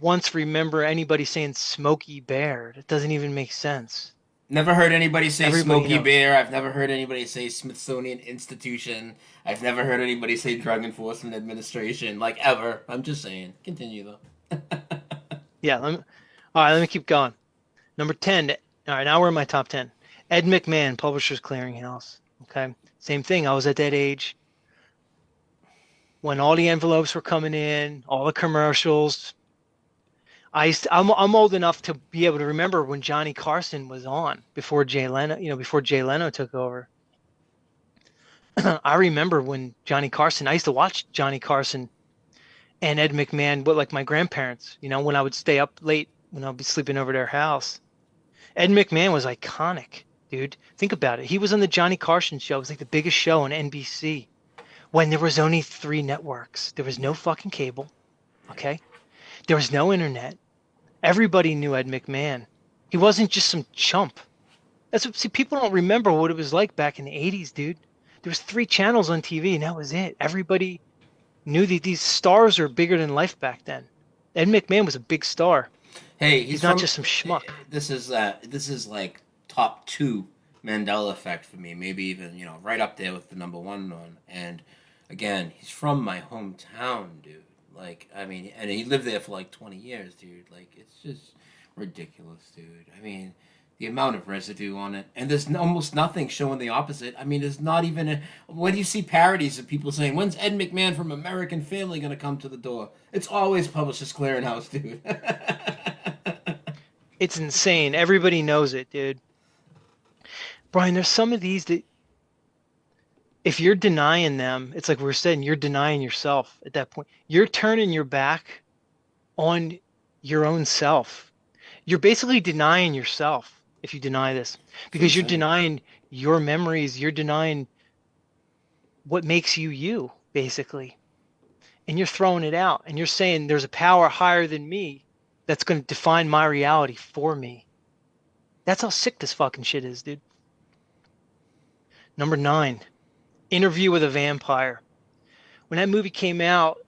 once remember anybody saying Smokey Bear. It doesn't even make sense. Never heard anybody say Everybody Smokey knows. Bear. I've never heard anybody say Smithsonian Institution. I've never heard anybody say Drug Enforcement Administration. Like ever. I'm just saying. Continue though. Yeah, all right, let me keep going. Number 10. All right, now we're in my top 10. Ed McMahon, Publishers Clearinghouse. Okay. Same thing. I was at that age. when all the envelopes were coming in, all the commercials. I'm old enough to be able to remember when Johnny Carson was on before Jay Leno, before Jay Leno took over. I remember when Johnny Carson, I used to watch Johnny Carson and Ed McMahon with like my grandparents, when I would stay up late when I'd be sleeping over their house. Ed McMahon was iconic, dude. Think about it. He was on the Johnny Carson show. It was like the biggest show on NBC when there was only three networks. There was no fucking cable, okay? There was no internet. Everybody knew Ed McMahon. He wasn't just some chump. See, people don't remember what it was like back in the 80s, dude. There was three channels on TV and that was it. Everybody knew that these stars are bigger than life back then. Ed McMahon was a big star. Hey, He's he's not from. just some schmuck. This is like top two Mandela effect for me. Maybe even right up there with the number one. And again, he's from my hometown, dude. Like I mean, and he lived there for like 20 years, dude. Like it's just ridiculous, dude. I mean, the amount of residue on it, and there's almost nothing showing the opposite. I mean, there's not even a. When you see parodies of people saying, "When's Ed McMahon from American Family gonna come to the door?" It's always Publishers Clearinghouse, dude. It's insane. Everybody knows it, dude. Brian, there's some of these that if you're denying them, it's like we are saying, you're denying yourself at that point. You're turning your back on your own self. You're basically denying yourself if you deny this It's because you're insane. denying your memories, you're denying what makes you you, basically. And you're throwing it out and you're saying there's a power higher than me that's going to define my reality for me. That's how sick this fucking shit is, dude. Number 9, Interview with a Vampire. When that movie came out,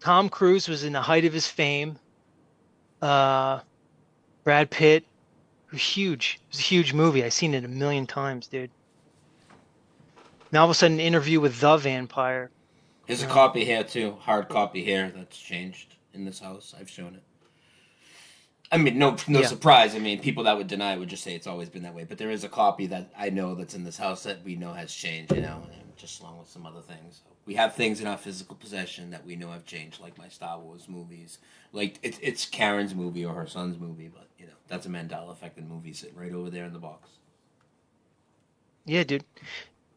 Tom Cruise was in the height of his fame. Uh, Brad Pitt was huge. It was a huge movie. I've seen it a million times, dude. Now all of a sudden, Interview with the Vampire. Here's a Um, copy here too, hard copy here that's changed in this house. I've shown it. I mean, no yeah, surprise. I mean, people that would deny it would just say it's always been that way. But there is a copy that I know that's in this house that we know has changed. And just along with some other things. We have things in our physical possession that we know have changed, like my Star Wars movies. Like it's Karen's movie or her son's movie, but that's a Mandela affected movie sitting right over there in the box. yeah, dude.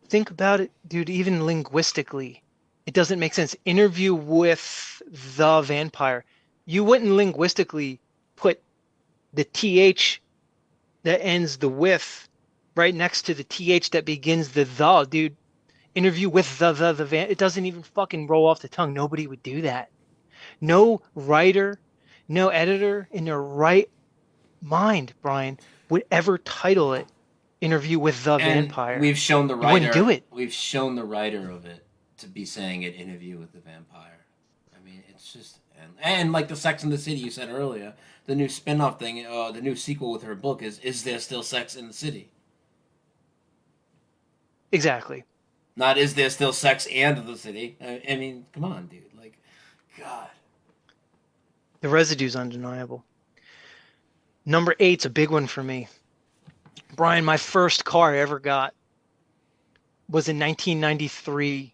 Think about it, dude. Even linguistically, it doesn't make sense. Interview with the vampire. You wouldn't linguistically put the th that ends the with right next to the th that begins the, dude. Interview with the van. It doesn't even fucking roll off the tongue. Nobody would do that. No writer, no editor in their right mind, Brian, would ever title it Interview with the And Vampire. You wouldn't do it. we've shown the writer of it to be saying it interview with the vampire. I mean, it's just and like the Sex in the City you said earlier, the new spin-off thing, the new sequel with her book is there still sex in the city? Exactly. Not is there still sex and the city? I mean, come on, dude. Like, God. The residue's undeniable. Number 8's a big one for me. Brian, my first car I ever got was a 1993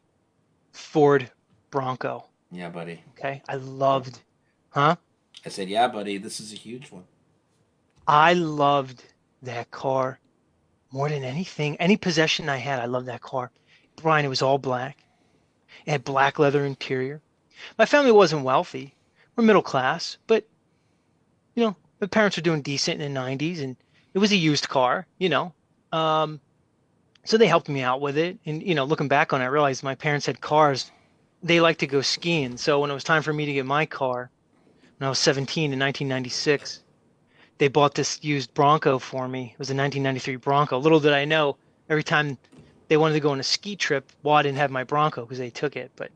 Ford Bronco. Yeah, buddy. Okay. I loved, huh? I said, yeah, buddy. This is a huge one. I loved that car more than anything. Any possession I had, I loved that car. Brian, it was all black. It had black leather interior. My family wasn't wealthy. We're middle class, but my parents were doing decent in the 90s and it was a used car. Um, so they helped me out with it. And, looking back on it, I realized my parents had cars. They liked to go skiing. So when it was time for me to get my car, when I was 17 in 1996, they bought this used Bronco for me. It was a 1993 Bronco. Little did I know, every time they wanted to go on a ski trip, well, I didn't have my Bronco because they took it. But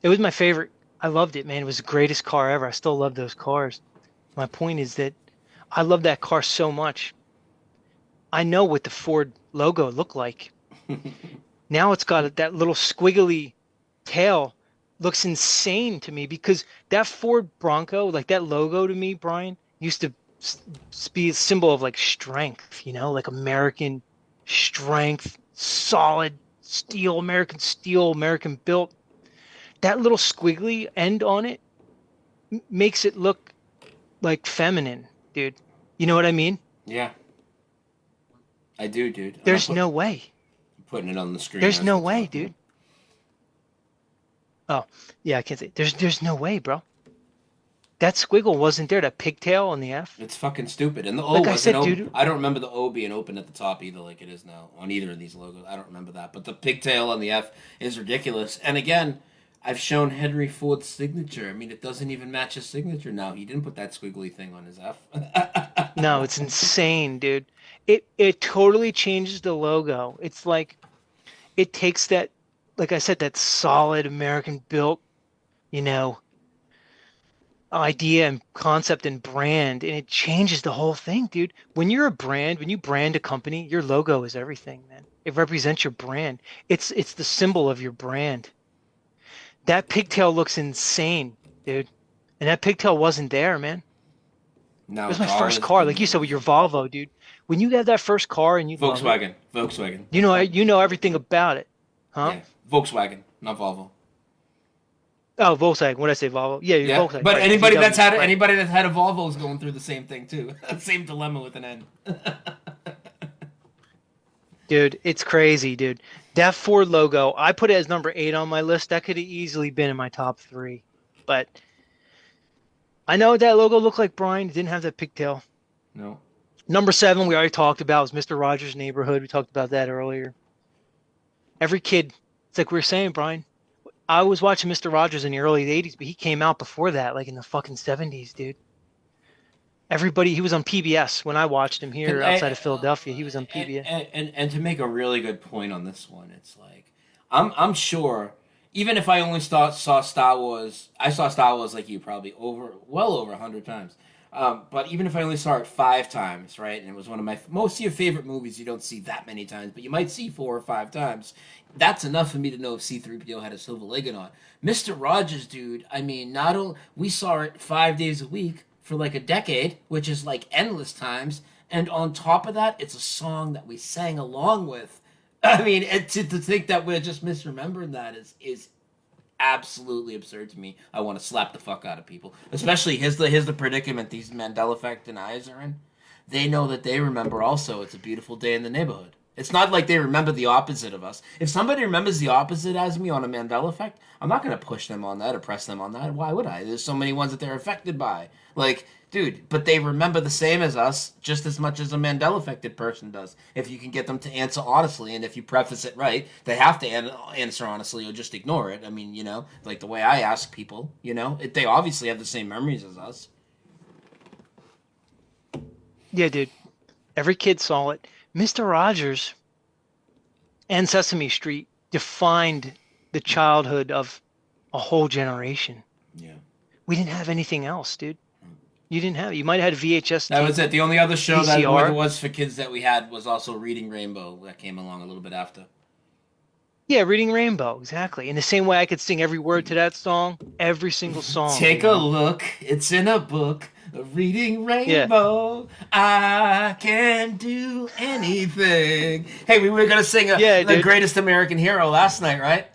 it was my favorite. I loved it, man. It was the greatest car ever. I still love those cars. My point is that I love that car so much. I know what the Ford logo looked like. Now it's got that little squiggly tail. Looks insane to me because that Ford Bronco, like that logo to me, Brian, used to be a symbol of like strength, like American strength, solid steel, American built. that little squiggly end on it makes it look like feminine, dude. You know what I mean? Yeah, I do, dude. And There's no way. putting it on the screen There's as no we're way, talking. dude. Oh, yeah, I can't say. There's no way, bro. That squiggle wasn't there. That pigtail on the F. It's fucking stupid. And the O Like I wasn't said, open. dude. I don't remember the O being open at the top either, like it is now on either of these logos. I don't remember that. But the pigtail on the F is ridiculous. And again, I've shown Henry Ford's signature. I mean, it doesn't even match his signature now. He didn't put that squiggly thing on his F. No, it's insane, dude. It totally changes the logo. It's like it takes that, like I said, that solid American built, you know, idea and concept and brand, and it changes the whole thing, dude. When you're a brand, when you brand a company, your logo is everything, man. It represents your brand. It's the symbol of your brand. That pigtail looks insane, dude. And that pigtail wasn't there, man. It Now was my it's first always car, been like you said with there. your Volvo, dude. When you have that first car and you love it, Volkswagen. Volkswagen. you know everything about it, huh? Yeah. Volkswagen, not Volvo. Oh, Volkswagen. What did I say, Volvo? Yeah, Yeah, Volkswagen, but right? VW, right? anybody that's had a Volvo is going through the same thing too. Same dilemma with an N. Dude, it's crazy, dude. That Ford logo, I put it as number 8 on my list. That could have easily been in my top 3. But I know what that logo looked like, Brian. It didn't have that pigtail. No. Number 7, we already talked about, was Mr. Rogers' Neighborhood. We talked about that earlier. Every kid, it's like we were saying, Brian. I was watching Mr. Rogers in the early 80s, but he came out before that, like in the fucking 70s, dude. Everybody, he was on PBS when I watched him here outside of Philadelphia. He was on PBS. And to make a really good point on this one, it's like I'm sure even if I only saw Star Wars, I saw Star Wars like you probably well over 100 times. But even if I only saw it 5 times, right, and it was one of my most of your favorite movies, you don't see that many times, but you might see 4 or 5 times. That's enough for me to know if C-3PO had a silver leg or not. Mister Rogers, dude. I mean, not only we saw it 5 days a week for like a decade, which is like endless times, and on top of that, it's a song that we sang along with. I mean, to think that we're just misremembering that is absolutely absurd to me. I want to slap the fuck out of people. Especially here's the predicament these Mandela effect deniers are in. They know that they remember also it's a beautiful day in the neighborhood. It's not like they remember the opposite of us. If somebody remembers the opposite as me on a Mandela effect, I'm not going to push them on that or press them on that. Why would I? There's so many ones that they're affected by. Like, dude, but they remember the same as us just as much as a Mandela affected person does. If you can get them to answer honestly, and if you preface it right, they have to answer honestly or just ignore it. I mean, like the way I ask people, they obviously have the same memories as us. Yeah, dude. Every kid saw it. Mr. Rogers and Sesame Street defined the childhood of a whole generation. Yeah. We didn't have anything else, dude. You didn't have. You might have had a VHS That tape, was it. The only other show that VCR. was for kids that we had was also Reading Rainbow that came along a little bit after. Yeah, Reading Rainbow, exactly. In the same way I could sing every word to that song, every single song. Take a look. It's in a book. Reading Yeah. Rainbow. I can do anything. Hey, we were gonna sing Yeah, the dude. Greatest American Hero last night, right?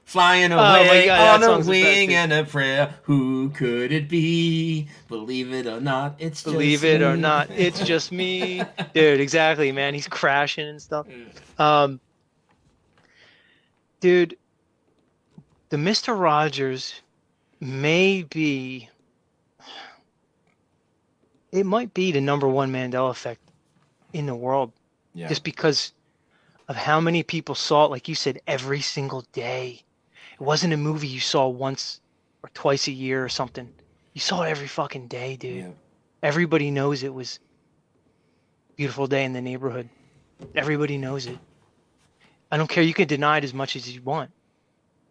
Flying Oh my away God, on that a song's the best, wing dude. and a prayer. Who could it be? Believe it or not, it's Believe just it or me. not, it's just me. Dude, exactly, man. He's crashing and stuff. Um, dude, the Mr. Rogers may be, it might be the number one Mandela effect in the world, Yeah. just because of how many people saw it, like you said, every single day. It wasn't a movie you saw once or twice a year or something. You saw it every fucking day, dude. Yeah. Everybody knows it was Beautiful Day in the Neighborhood. Everybody knows it. I don't care. You can deny it as much as you want.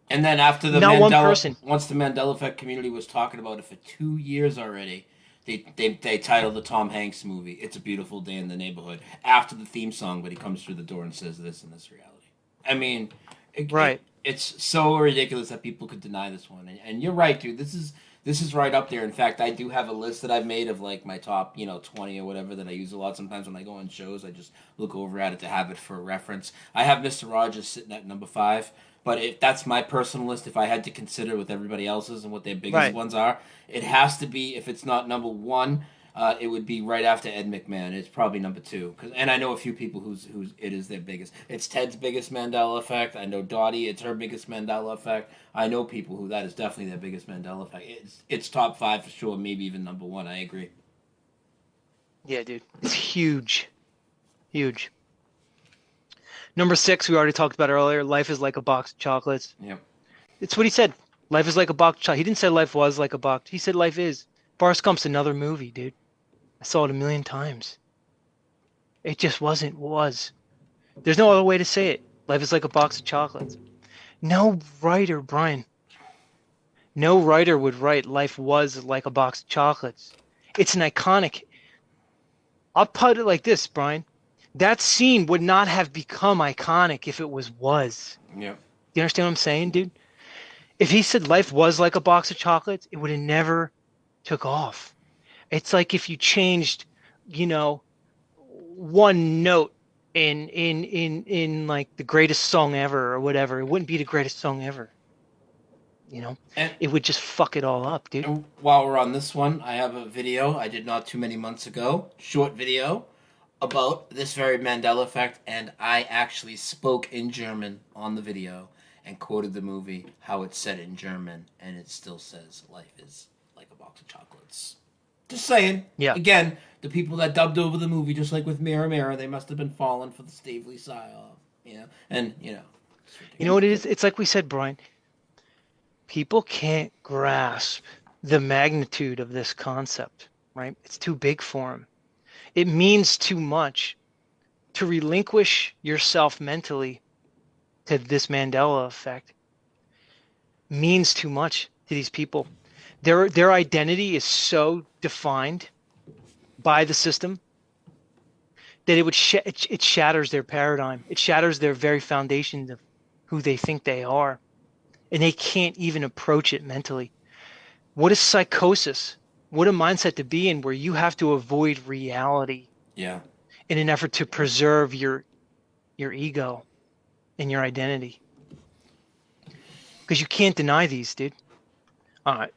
And then after Not one person. once the Mandela Effect community was talking about it for 2 years already, they titled the Tom Hanks movie "It's a Beautiful Day in the Neighborhood" after the theme song, but he comes through the door and says this in this reality. I mean, Right. it's so ridiculous that people could deny this one. And you're right, dude. This is right up there. In fact, I do have a list that I've made of like my top, 20 or whatever that I use a lot. Sometimes when I go on shows, I just look over at it to have it for reference. I have Mister Rogers sitting at number five. But if that's my personal list, if I had to consider with everybody else's and what their biggest Right. ones are, it has to be. If it's not number one, it would be right after Ed McMahon. It's probably number two. And I know a few people who's it is their biggest. It's Ted's biggest Mandela effect. I know Dottie. It's her biggest Mandela effect. I know people who that is definitely their biggest Mandela effect. It's top five for sure. Maybe even number one. I agree. Yeah, dude. It's huge. Huge. Number six, we already talked about earlier. Life is like a box of chocolates. Yep. It's what he said. Life is like a box of chocolates. He didn't say life was like a box. He said life is. Forrest Gump's another movie, dude. I saw it a million times. It just wasn't was. There's no other way to say it. Life is like a box of chocolates. No writer, Brian. No writer would write life was like a box of chocolates. It's an iconic. I'll put it like this, Brian. That scene would not have become iconic if it was. Yep. Do you understand what I'm saying, dude? If he said life was like a box of chocolates, it would have never took off. It's like if you changed, one note in like the greatest song ever or whatever. It wouldn't be the greatest song ever. And, It would just fuck it all up, dude. and while we're on this one, I have a video I did not too many months ago, short video about this very Mandela effect, and I actually spoke in German on the video and quoted the movie, how it's said in German, and it still says life is like a box of chocolates. Just saying. Yeah. Again, the people that dubbed over the movie, just like with Mirror Mirror, they must have been falling for the Staveley style, and You know what it is? It's like we said, Brian. People can't grasp the magnitude of this concept, right? It's too big for them. It means too much to relinquish yourself mentally to this Mandela effect. Means too much to these people. Their identity is so defined by the system that it shatters their paradigm. It shatters their very foundation of who they think they are, and they can't even approach it mentally. What is psychosis? What a mindset to be in, where you have to avoid reality Yeah. in an effort to preserve your ego and your identity, because you can't deny these, dude. All right.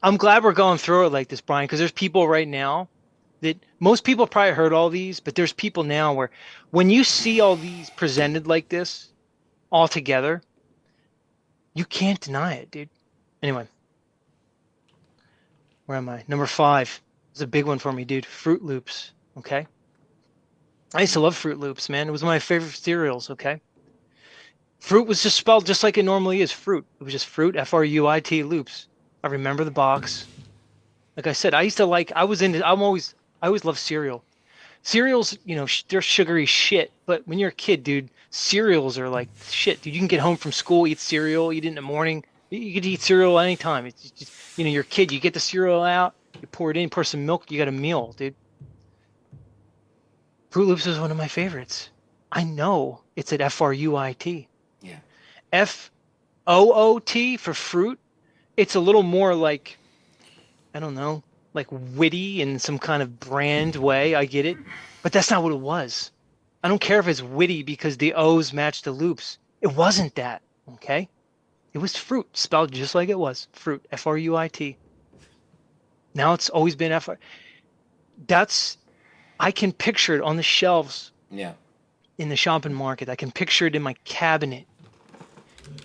I'm glad we're going through it like this, Brian, because there's people right now that most people probably heard all these, but there's people now where when you see all these presented like this all together, you can't deny it, dude. Anyway, where am I? Number five. It's a big one for me, dude. Fruit Loops. Okay. I used to love Fruit Loops, man. It was one of my favorite cereals. Okay. Fruit was just spelled just like it normally is. Fruit. It was just fruit. Fruit loops. I remember the box. Like I said, I used to like. I always love cereal. Cereals, they're sugary shit. But when you're a kid, dude, cereals are like shit, dude. You can get home from school, eat cereal, eat it in the morning. You could eat cereal anytime. It's just, you're a kid. You get the cereal out, you pour it in, pour some milk, you got a meal, dude. Fruit Loops is one of my favorites. I know it's at Fruit. Yeah. Foot for fruit. It's a little more like, I don't know, like witty in some kind of brand way. I get it. But that's not what it was. I don't care if it's witty because the O's match the loops. It wasn't that, okay? It was fruit, spelled just like it was. Fruit, Fruit. Now it's always been I can picture it on the shelves Yeah. in the shopping market. I can picture it in my cabinet.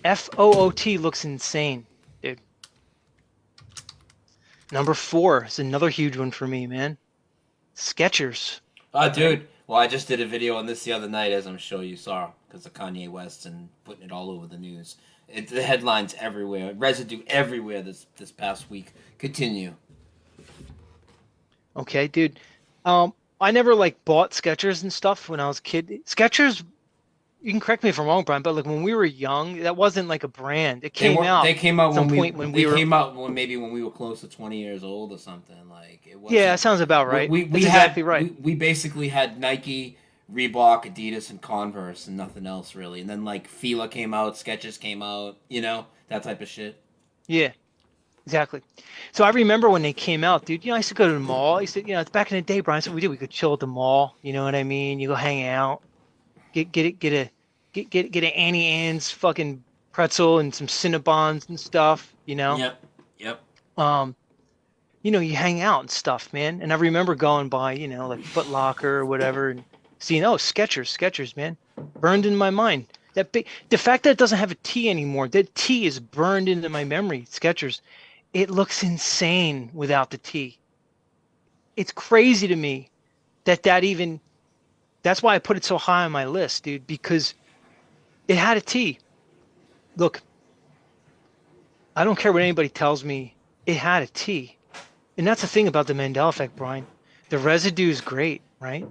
Foot looks insane, dude. Number four is another huge one for me, man. Skechers. Oh, dude. Well, I just did a video on this the other night, as I'm sure you saw, because of Kanye West and putting it all over the news. The headlines everywhere, residue everywhere this past week. Continue. Okay, dude. I never like bought Skechers and stuff when I was a kid. Skechers, you can correct me if I'm wrong, Brian, but like when we were young, that wasn't like a brand. It came out. They came out at some when point when they we were. came out when we were close to 20 years old or something. Like it wasn't. Yeah, that sounds about right. We That's had exactly right. we basically had Nike, Reebok, Adidas, and Converse, and nothing else really. And then like Fila came out, Skechers came out, that type of shit. Yeah, exactly. So I remember when they came out, dude. I used to go to the mall. I used to, it's back in the day, Brian. So we did. We could chill at the mall. You know what I mean? You go hang out, get a Annie Ann's fucking pretzel and some Cinnabons and stuff. Yep. Yep. Um, you hang out and stuff, man. And I remember going by, like Foot Locker or whatever, and seeing, oh, Skechers, man, burned in my mind. The fact that it doesn't have a T anymore, that T is burned into my memory. Skechers, it looks insane without the T. It's crazy to me that even that's why I put it so high on my list, dude, because it had a T. Look, I don't care what anybody tells me, it had a T. And that's the thing about the Mandela effect, Brian. The residue is great, right?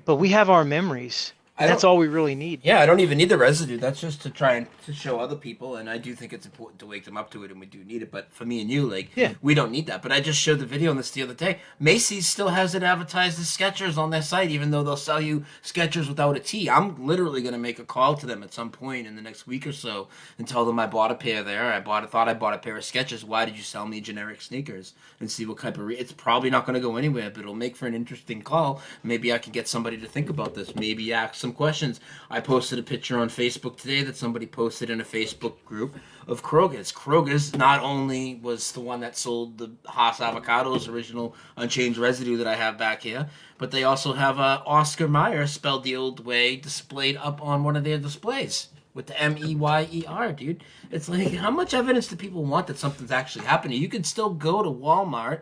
But we have our memories, I and that's don't. all we really need. Yeah, I don't even need the residue. That's just to try and to show other people, and I do think it's important to wake them up to it, and we do need it. But for me and you, like, Yeah. we don't need that. But I just showed the video on this the other day. Macy's still has it advertised as Skechers on their site, even though they'll sell you Skechers without a T. I'm literally gonna make a call to them at some point in the next week or so and tell them I bought a pair there. Thought I bought a pair of Skechers. Why did you sell me generic sneakers? And see what type of. It's probably not gonna go anywhere, but it'll make for an interesting call. Maybe I can get somebody to think about this. Maybe ask some questions. I posted a picture on Facebook today that somebody posted in a Facebook group of Kroger's. Kroger's not only was the one that sold the Haas Avocados original unchanged residue that I have back here, but they also have Oscar Mayer spelled the old way displayed up on one of their displays with the Meyer, dude. It's like, how much evidence do people want that something's actually happening? You could still go to Walmart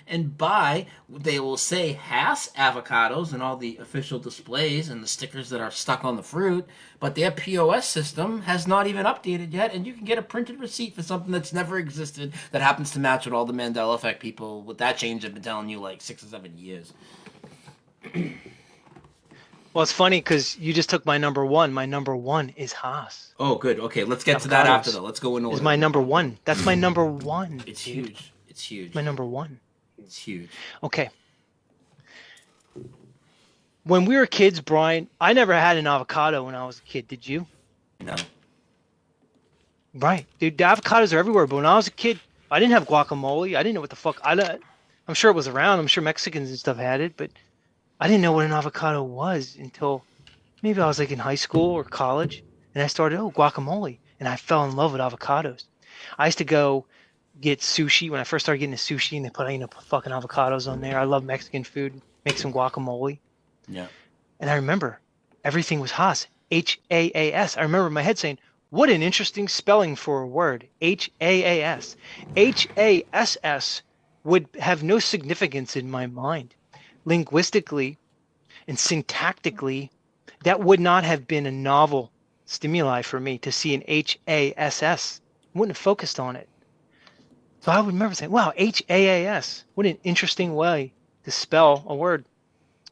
and buy, they will say Hass avocados and all the official displays and the stickers that are stuck on the fruit, but their POS system has not even updated yet, and you can get a printed receipt for something that's never existed that happens to match what all the Mandela effect people with that change have been telling you like 6 or 7 years. Well, it's funny because you just took my number one. My number one is Haas. Oh, good. Okay, let's get to that after Avocados though. Let's go in is order. my number one. That's my number one, It's dude. huge. It's It's my huge. number one. It's huge. Okay. When we were kids, Brian, I never had an avocado when I was a kid. Did you? No. Right, dude. The avocados are everywhere. But when I was a kid, I didn't have guacamole. I didn't know what the fuck. I'm sure it was around. I'm sure Mexicans and stuff had it, but I didn't know what an avocado was until maybe I was like in high school or college, and I started, oh, guacamole, and I fell in love with avocados. I used to go get sushi when I first started getting the sushi, and they put fucking avocados on there. I love Mexican food. Make some guacamole, Yeah. and I remember everything was Haas, Haas. I remember my head saying, "What an interesting spelling for a word, Haas." Hass would have no significance in my mind. Linguistically and syntactically, that would not have been a novel stimuli for me to see an Hass. Wouldn't have focused on it. So I would remember saying, wow, Haas. What an interesting way to spell a word.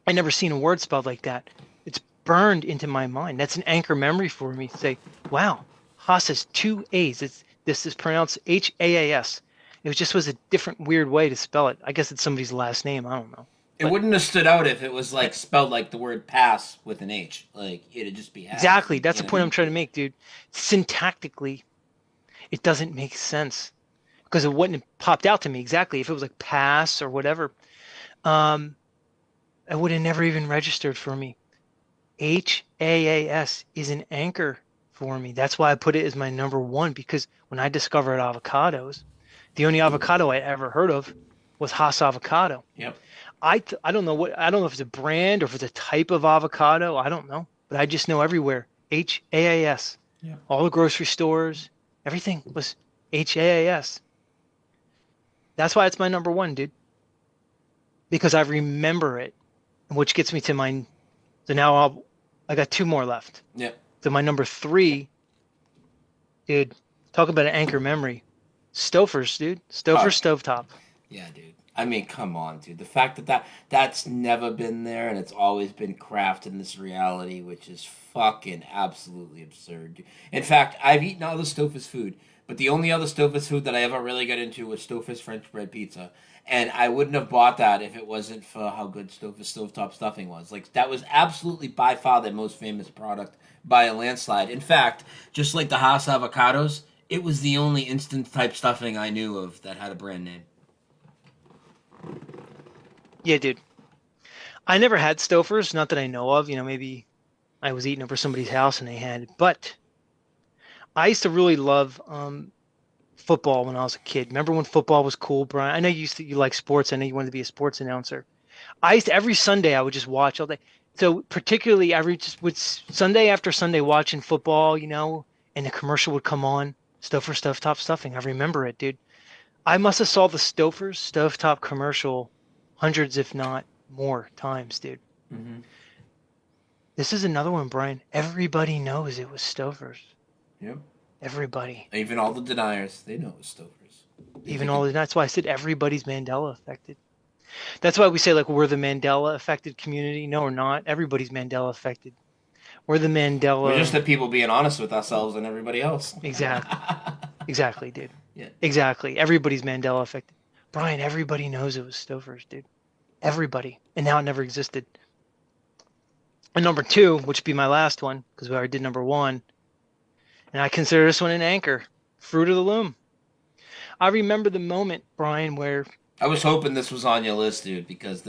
I never seen a word spelled like that. It's burned into my mind. That's an anchor memory for me to say, wow, Haas has two A's. This is pronounced Haas. Was a different weird way to spell it. I guess it's somebody's last name. I don't know. It But wouldn't have stood out if it was like spelled like the word pass with an H. Like it'd just be ass. exactly, that's You the know what I point I'm mean? trying to make, dude. Syntactically, it doesn't make sense because it wouldn't have popped out to me exactly if it was like pass or whatever. Um, it would have never even registered for me. Haas is an anchor for me. That's why I put it as my number one because when I discovered avocados, the only avocado I ever heard of was Hass avocado. Yep. I don't know I don't know if it's a brand or if it's a type of avocado. I don't know, but I just know everywhere Haas. Yeah. All the grocery stores, everything was Haas. That's why it's my number one, dude, because I remember it, which gets me to my. So now I got two more left. Yep. So my number three, dude, talk about an anchor memory. Stouffer's, dude. Oh, Stouffer's stovetop. yeah, dude. I mean, come on, dude. The fact that's never been there and it's always been crafted in this reality, which is fucking absolutely absurd. Dude. In fact, I've eaten all the Stouffer's food, but the only other Stouffer's food that I ever really got into was Stouffer's French bread pizza. And I wouldn't have bought that if it wasn't for how good Stouffer's stovetop stuffing was. Like that was absolutely by far their most famous product by a landslide. In fact, just like the Haas avocados, It was the only instant type stuffing I knew of that had a brand name. Yeah, dude. I never had Stouffer's, not that I know of. Maybe I was eating over somebody's house and they had it. But I used to really love football when I was a kid. Remember when football was cool, Brian? I know you like sports. I know you wanted to be a sports announcer. I used to, every Sunday I would just watch all day. So particularly every just would Sunday after Sunday watching football, and the commercial would come on, Stouffer Stovetop Stuffing. I remember it, dude. I must have saw the Stouffer's Stovetop commercial hundreds, if not more times, dude. Mm-hmm. This is another one, Brian. Everybody knows it was Stouffer's. Yep. Everybody. Even all the deniers, they know it was Stouffer's. They Even think all it. the, that's why I said everybody's Mandela affected. That's why we say like we're the Mandela affected community. No, we're not. Everybody's Mandela affected. We're the We're just Mandela. the people being honest with ourselves and everybody else. Exactly. Exactly, dude. Yeah. Exactly. Everybody's Mandela affected. Brian, everybody knows it was Stouffer's, dude. Everybody. And now it never existed. And number two, which would be my last one, because we already did number one, and I consider this one an anchor. Fruit of the Loom. I remember the moment, Brian, where I was hoping this was on your list, dude, because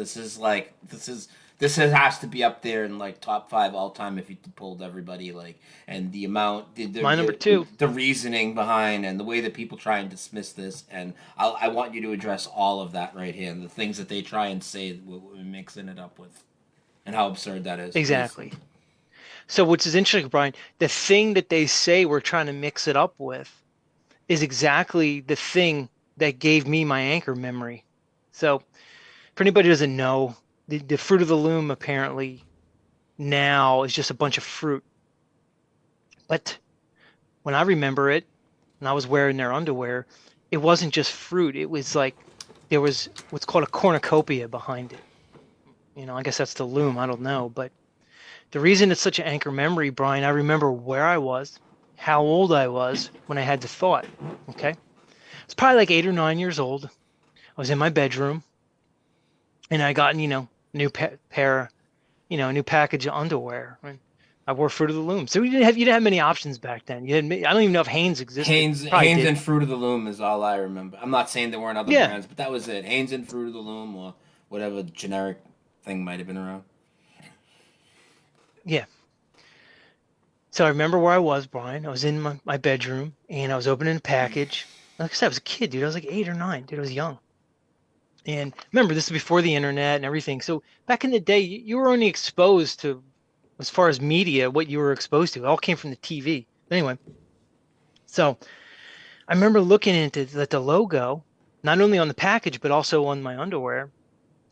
has to be up there in like top five all time if you pulled everybody like and the amount my number two. the reasoning behind and the way that people try and dismiss this and I want you to address all of that right here and the things that they try and say we're mixing it up with and how absurd that is, please. Exactly. So, which is interesting, Brian, the thing that they say we're trying to mix it up with is exactly the thing that gave me my anchor memory. So, for anybody who doesn't know, the fruit of the loom apparently now is just a bunch of fruit. But when I remember it, when I was wearing their underwear, it wasn't just fruit. It was like there was what's called a cornucopia behind it. I guess that's the loom. I don't know. But the reason it's such an anchor memory, Brian, I remember where I was, how old I was when I had the thought. Okay. It's probably like 8 or 9 years old. I was in my bedroom and I got, new pair, a new package of underwear. And I wore Fruit of the Loom. So you didn't have many options back then. I don't even know if Hanes existed. Probably Haynes did. and Fruit of the Loom is all I remember. I'm not saying there weren't other Yeah. brands, but that was it. Haynes and Fruit of the Loom or whatever generic thing might have been around. Yeah. So I remember where I was, Brian. I was in my bedroom and I was opening a package. Like I said, I was a kid, dude. I was like 8 or 9, dude. I was young. And remember, this is before the internet and everything. So back in the day, you were only exposed to, as far as media, what you were exposed to. It all came from the TV. Anyway, so I remember looking into the logo, not only on the package, but also on my underwear.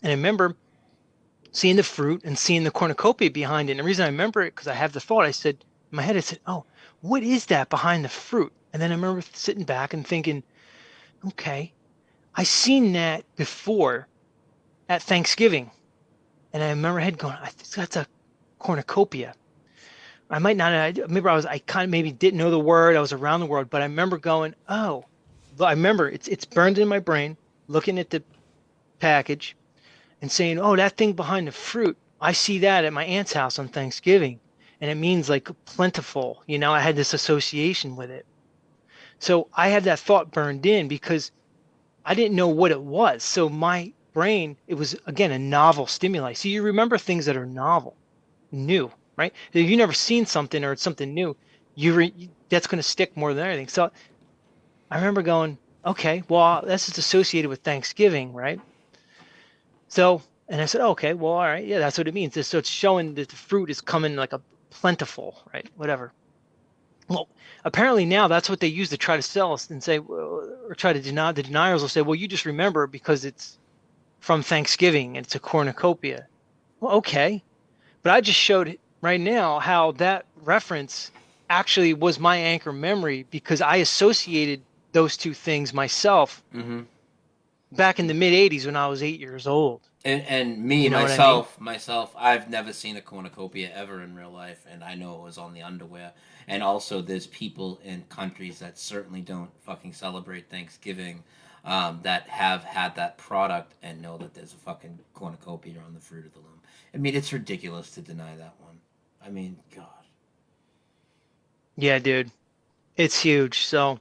And I remember seeing the fruit and seeing the cornucopia behind it. And the reason I remember it, because I have the thought, I said, in my head, I said, oh, what is that behind the fruit? And then I remember sitting back and thinking, okay, I seen that before at Thanksgiving. And I remember head going, I think that's a cornucopia. I might not, I remember I kind of maybe didn't know the word. I was around the word, but I remember going, oh, I remember it's burned in my brain, looking at the package and saying, oh, that thing behind the fruit, I see that at my aunt's house on Thanksgiving. And it means like plentiful. I had this association with it. So I had that thought burned in because I didn't know what it was. So my brain, it was again a novel stimuli. So you remember things that are novel, new, right? If you've never seen something or it's something new, that's going to stick more than anything. So I remember going, okay, well, that's just associated with Thanksgiving, right? So, and I said, okay, well, all right, yeah, that's what it means. So it's showing that the fruit is coming like a plentiful, right? Whatever. Well, apparently now that's what they use to try to sell us and say, well, or try to deny. The deniers will say, well, you just remember because it's from Thanksgiving and it's a cornucopia. Well, okay, but I just showed right now how that reference actually was my anchor memory because I associated those two things myself Mm-hmm. back in the mid 80s when I was 8 years old. And me You know what I mean? myself, I've never seen a cornucopia ever in real life, and I know it was on the underwear. And also, there's people in countries that certainly don't fucking celebrate Thanksgiving, that have had that product and know that there's a fucking cornucopia on the fruit of the loom. I mean, it's ridiculous to deny that one. I mean, God. Yeah, dude, it's huge. So.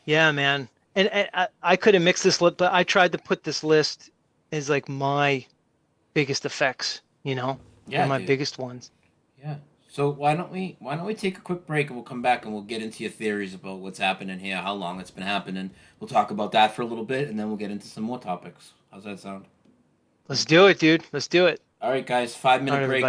Yeah, man. And I could have mixed this list, but I tried to put this list as like my biggest effects, one Yeah, of my dude. biggest ones. Yeah. So why don't we take a quick break and we'll come back and we'll get into your theories about what's happening here, how long it's been happening. We'll talk about that for a little bit and then we'll get into some more topics. How's that sound? Let's do it, dude. Let's do it. All right, guys, 5 minute All right, break. everybody.